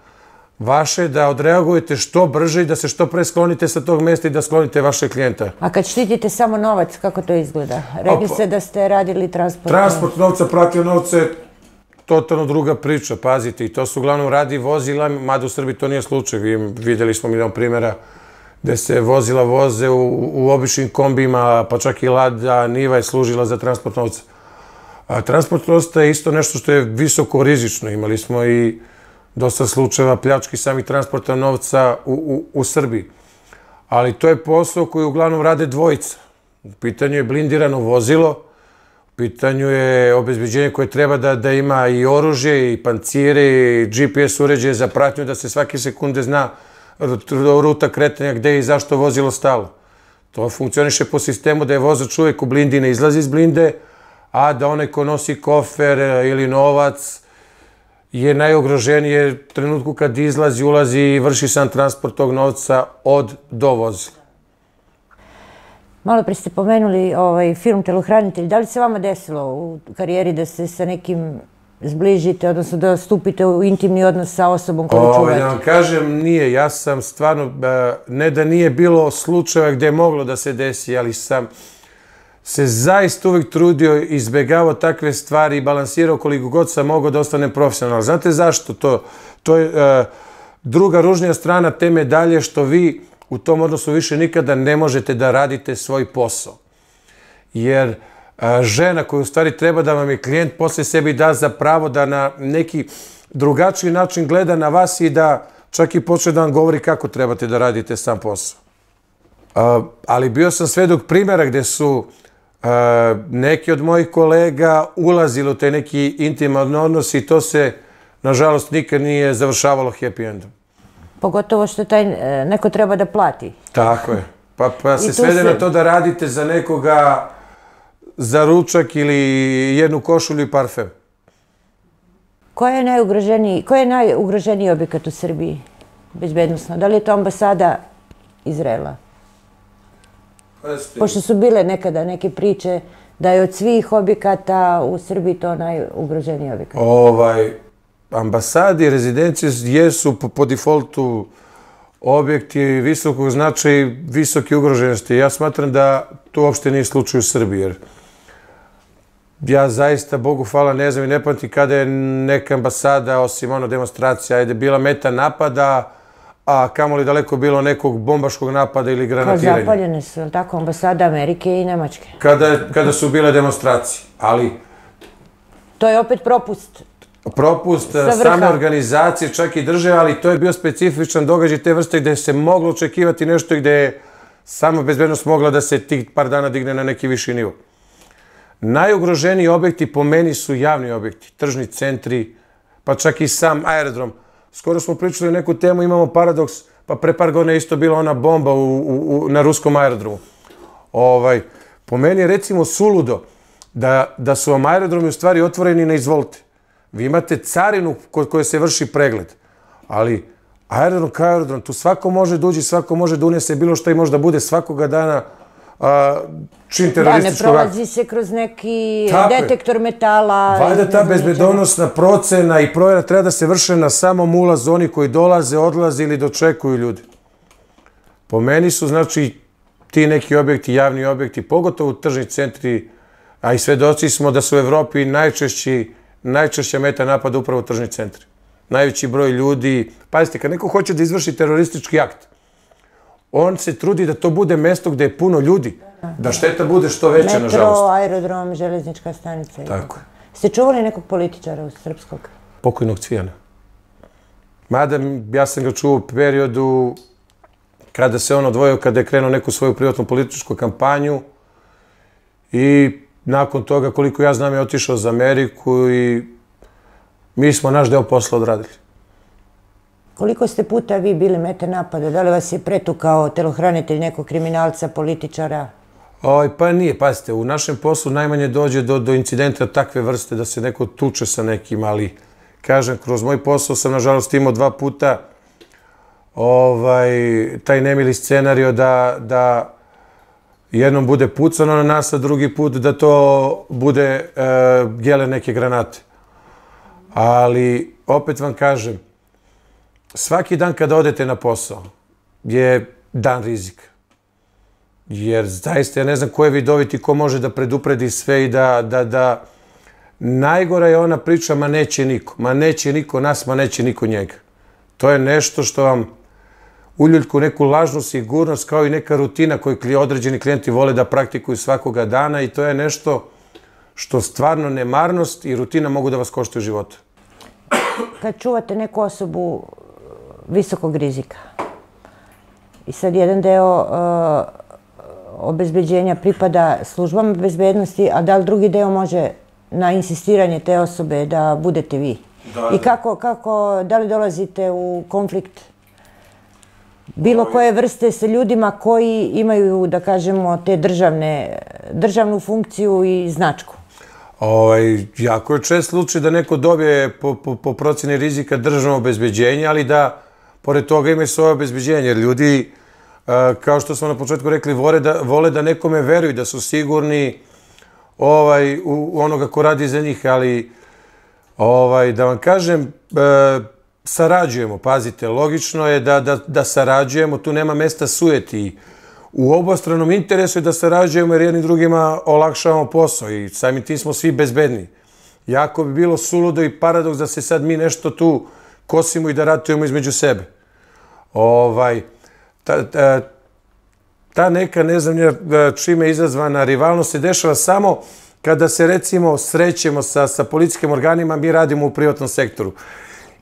vaše je da odreagujete što brže i da se što pre sklonite sa tog mesta i da sklonite vaše klijenta. A kad štitite samo novac, kako to izgleda? Rekli ste da ste radili transport. Transport novca, pratio novca je totalno druga priča, pazite. I to su uglavnom radi vozila, mada u Srbiji to nije slučaj. Vidjeli smo milion primjera gde se vozila voze u običnim kombima, pa čak i Lada Niva je služila za transport novca. Transport novca je isto nešto što je visoko rizično. Imali smo i dosta slučajeva pljački samih transporta novca u Srbiji. Ali to je posao koji uglavnom rade dvojica. U pitanju je blindirano vozilo, u pitanju je obezbeđenje koje treba da ima i oružje, i pancire, i GPS uređaje za pratnju, da se svake sekunde zna ruta kretanja gde i zašto vozilo stalo. To funkcioniše po sistemu da je vozač uvek u blindi, ne izlazi iz blinde, a da onaj ko nosi kofer ili novac je najugroženije u trenutku kad izlazi, ulazi i vrši sam transport tog novca od do vozila. Malo pre ste pomenuli film Telohranitelj. Da li se vama desilo u karijeri da se sa nekim zbližite, odnosno da stupite u intimni odnos sa osobom koju čuvate? Da vam kažem, nije. Ja sam stvarno, ne da nije bilo slučajeva gde je moglo da se desi, ali sam se zaista uvijek trudio, izbegavao takve stvari i balansirao koliko god sam mogao da ostanem profesionalan. Znate zašto? To je druga ružnija strana te medalje, što vi u tom odnosu više nikada ne možete da radite svoj posao. Jer žena koja u stvari treba da vam je klijent posle sebi da za pravo da na neki drugačiji način gleda na vas i da čak i počne da vam govori kako trebate da radite sam posao. Ali bio sam svedok primjera gde su neki od mojih kolega ulazili u taj neki intiman odnos i to se, nažalost, nikad nije završavalo happy endom. Pogotovo što taj neko treba da plati. Tako je. Pa se svede na to da radite za nekoga za ručak ili jednu košulju i parfem. Koji je najugroženiji objekat u Srbiji, bezbednosno? Da li je to ambasada Izraela? Pošto su bile nekada neke priče da je od svih objekata u Srbiji to najugroženiji objekat. Ambasadi i rezidencije jesu po defaultu objekti visokog značaja i visoke ugroženosti. Ja smatram da to uopšte nije slučaj u Srbiji, jer ja zaista, Bogu hvala, ne znam i ne pamtim kada je neka ambasada, osim demonstracija, bila meta napada, a kamoli daleko bilo nekog bombaškog napada ili granatiranja. Zapaljene su, tako, ambasada Amerike i Nemačke. Kada su bile demonstracije, ali to je opet propust. Propust same organizacije, čak i države, ali to je bio specifičan događaj te vrste gde se moglo očekivati nešto i gde je sama bezbednost mogla da se tih par dana digne na neki viši nivo. Najugroženiji objekti po meni su javni objekti, tržni centri, pa čak i sam aerodrom. Skoro smo pričali o neku temu, imamo paradoks, pa pre par godina je isto bila ona bomba na ruskom aerodromu. Po meni je recimo suludo da su vam aerodromi u stvari otvoreni na izvolite. Vi imate carinu kod koje se vrši pregled, ali aerodrom kao aerodrom, tu svako može da uđe, svako može da unese bilo što i može da bude svakoga dana čin terorističkog akta. Da, ne prolazi se kroz neki detektor metala. Valjda ta bezbedonosna procena i provjera treba da se vrše na samom ulazu oni koji dolaze, odlaze ili dočekuju ljudi. Po meni su, znači, ti neki objekti, javni objekti, pogotovo tržni centri, a i svedoci smo da su u Evropi najčešća meta napada upravo tržni centri. Najveći broj ljudi. Pazite, kad neko hoće da izvrši teroristički akt, on se trudi da to bude mesto gde je puno ljudi, da šteta bude što veća, nažalost. Metro, aerodrom, železnička stanica. Tako je. Ste čuvali nekog političara srpskog? Pokojnog Cvijana. Mada ja sam ga čuvao u periodu kada se on odvojio, kada je krenuo neku svoju privatnu političku kampanju i nakon toga, koliko ja znam, je otišao za Ameriku i mi smo naš deo posla odradili. Koliko ste puta vi bili mete napada? Da li vas je pretukao telohranitelj nekog kriminalca, političara? Pa nije, pazite, u našem poslu najmanje dođe do incidenta takve vrste da se neko tuče sa nekim, ali kažem, kroz moj posao sam nažalost imao 2 puta taj nemili scenario da jednom bude pucano na nas, a drugi put da to bude gele neke granate. Ali, opet vam kažem, svaki dan kada odete na posao je dan rizika. Jer zaista ja ne znam ko je vidoviti, ko može da predupredi sve i da najgora je ona priča, ma neće niko. Ma neće niko nas, ma neće niko njega. To je nešto što vam uljuljku neku lažnu sigurnost kao i neka rutina koju određeni klijenti vole da praktikuju svakoga dana i to je nešto što stvarno nemarnost i rutina mogu da vas koštaju života. Kad čuvate neku osobu visokog rizika i sad jedan deo obezbeđenja pripada službama bezbednosti, a da li drugi deo može na insistiranje te osobe da budete vi? I da li dolazite u konflikt bilo koje vrste sa ljudima koji imaju, da kažemo, te državnu funkciju i značku? Jako je čest slučaj da neko dobije po proceni rizika državno obezbeđenje, ali da pored toga imaju svoje obezbeđenje, jer ljudi, kao što smo na početku rekli, vole da nekome veruju, da su sigurni u onoga ko radi za njih, ali da vam kažem, sarađujemo, pazite, logično je da sarađujemo, tu nema mesta sujeti. U obostranom interesu je da sarađujemo jer jednim drugima olakšavamo posao i samim tim smo svi bezbedni. Jako bi bilo suludo i paradoks da se sad mi nešto tu kosimo i da ratujemo između sebe. Ta neka, ne znam čime izazvana rivalnost se dešava samo kada se, recimo, srećemo sa policijskim organima, mi radimo u privatnom sektoru.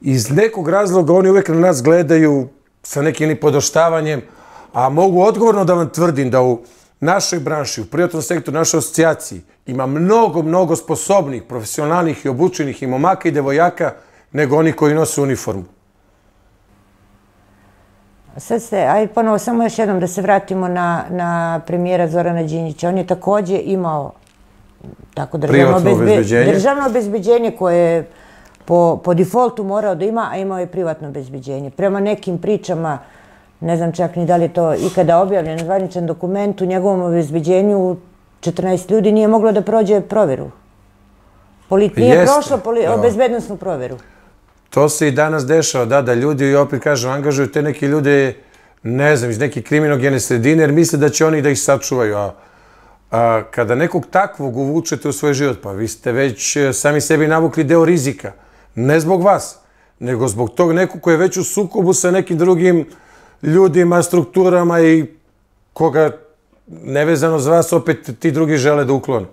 Iz nekog razloga oni uvek na nas gledaju sa nekim podoštavanjem, a mogu odgovorno da vam tvrdim da u našoj branši, u privatnom sektoru, našoj asocijaciji ima mnogo sposobnih, profesionalnih i obučenih i momaka i devojaka nego oni koji nose uniformu. Sad ajde ponovo samo još jednom da se vratimo na premijera Zorana Đinđića. On je takođe imao tako državno obezbeđenje koje je po defaultu morao da ima, a imao je privatno obezbeđenje. Prema nekim pričama, ne znam čak ni da li je to ikada objavljeno, zvaničan dokument, u njegovom obezbeđenju 14 ljudi nije moglo da prođe proveru. Nije prošlo bezbednosnu proveru. To se i danas dešava, da ljudi, opet kažem, angažuju te neke ljude, ne znam, iz neke kriminogene sredine, jer misle da će oni da ih sačuvaju. A kada nekog takvog uvučete u svoj život, pa vi ste već sami sebi navukli deo rizika. Ne zbog vas, nego zbog tog nekog koji je već u sukobu sa nekim drugim ljudima, strukturama i koga nevezano za vas opet ti drugi žele da uklone.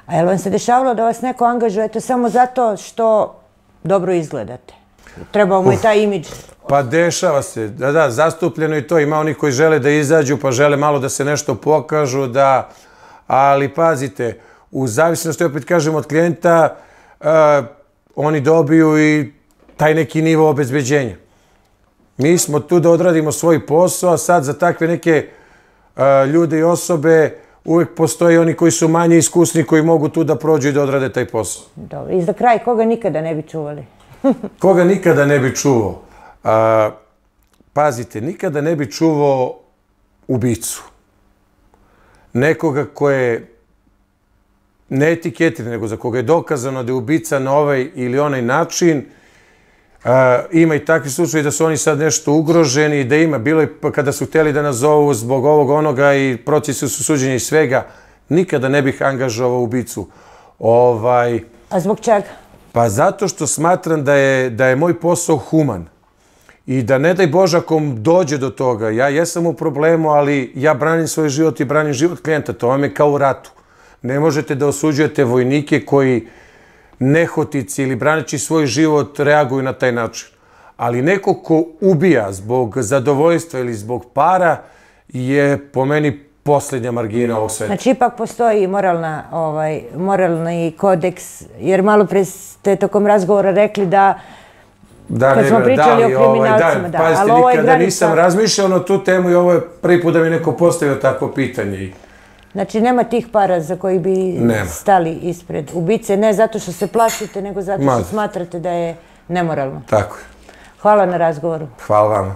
A je li vam se dešavalo da vas neko angažuje samo zato što dobro izgledate? Trebao mu je taj imidž? Pa dešava se, da, zastupljeno i to. Ima onih koji žele da izađu, pa žele malo da se nešto pokažu, ali pazite, u zavisnosti, opet kažem, od klijenta, oni dobiju i taj neki nivo obezbeđenja. Mi smo tu da odradimo svoj posao, a sad za takve neke ljude i osobe uvek postoje oni koji su manje iskusni, koji mogu tu da prođu i da odrade taj posao. Dobro, i za kraj, koga nikada ne bi čuvali? Koga nikada ne bi čuvao? Pazite, nikada ne bi čuvao ubicu. Nekoga ko je ne etiketiran, nego za koga je dokazano da je ubica na ovaj ili onaj način. Ima i takvi slučajevi da su oni sad nešto ugroženi, da ima, bilo je kada su hteli da nazovu zbog ovog onoga i procesi su suđenja i svega, nikada ne bih angažovao ubicu. A zbog čega? Pa zato što smatram da je moj posao human i da ne daj Bože ako dođe do toga, ja jesam u problemu, ali ja branim svoj život i branim život klijenta, to vam je kao u ratu. Ne možete da osuđujete vojnike koji nehotici ili braneći svoj život reaguju na taj način. Ali neko ko ubija zbog zadovoljstva ili zbog para je po meni posljednja margina ovog sveta. Znači ipak postoji moralni kodeks, jer malo pre ste tokom razgovora rekli da kad smo pričali o kriminalcima, da. Pazite, nikada nisam razmišljao na tu temu i ovo je prvi put da mi neko postavio takvo pitanje. Znači, nema tih para za koji bi stali ispred ubice, ne zato što se plašite, nego zato što smatrate da je nemoralno. Tako je. Hvala na razgovoru. Hvala vama.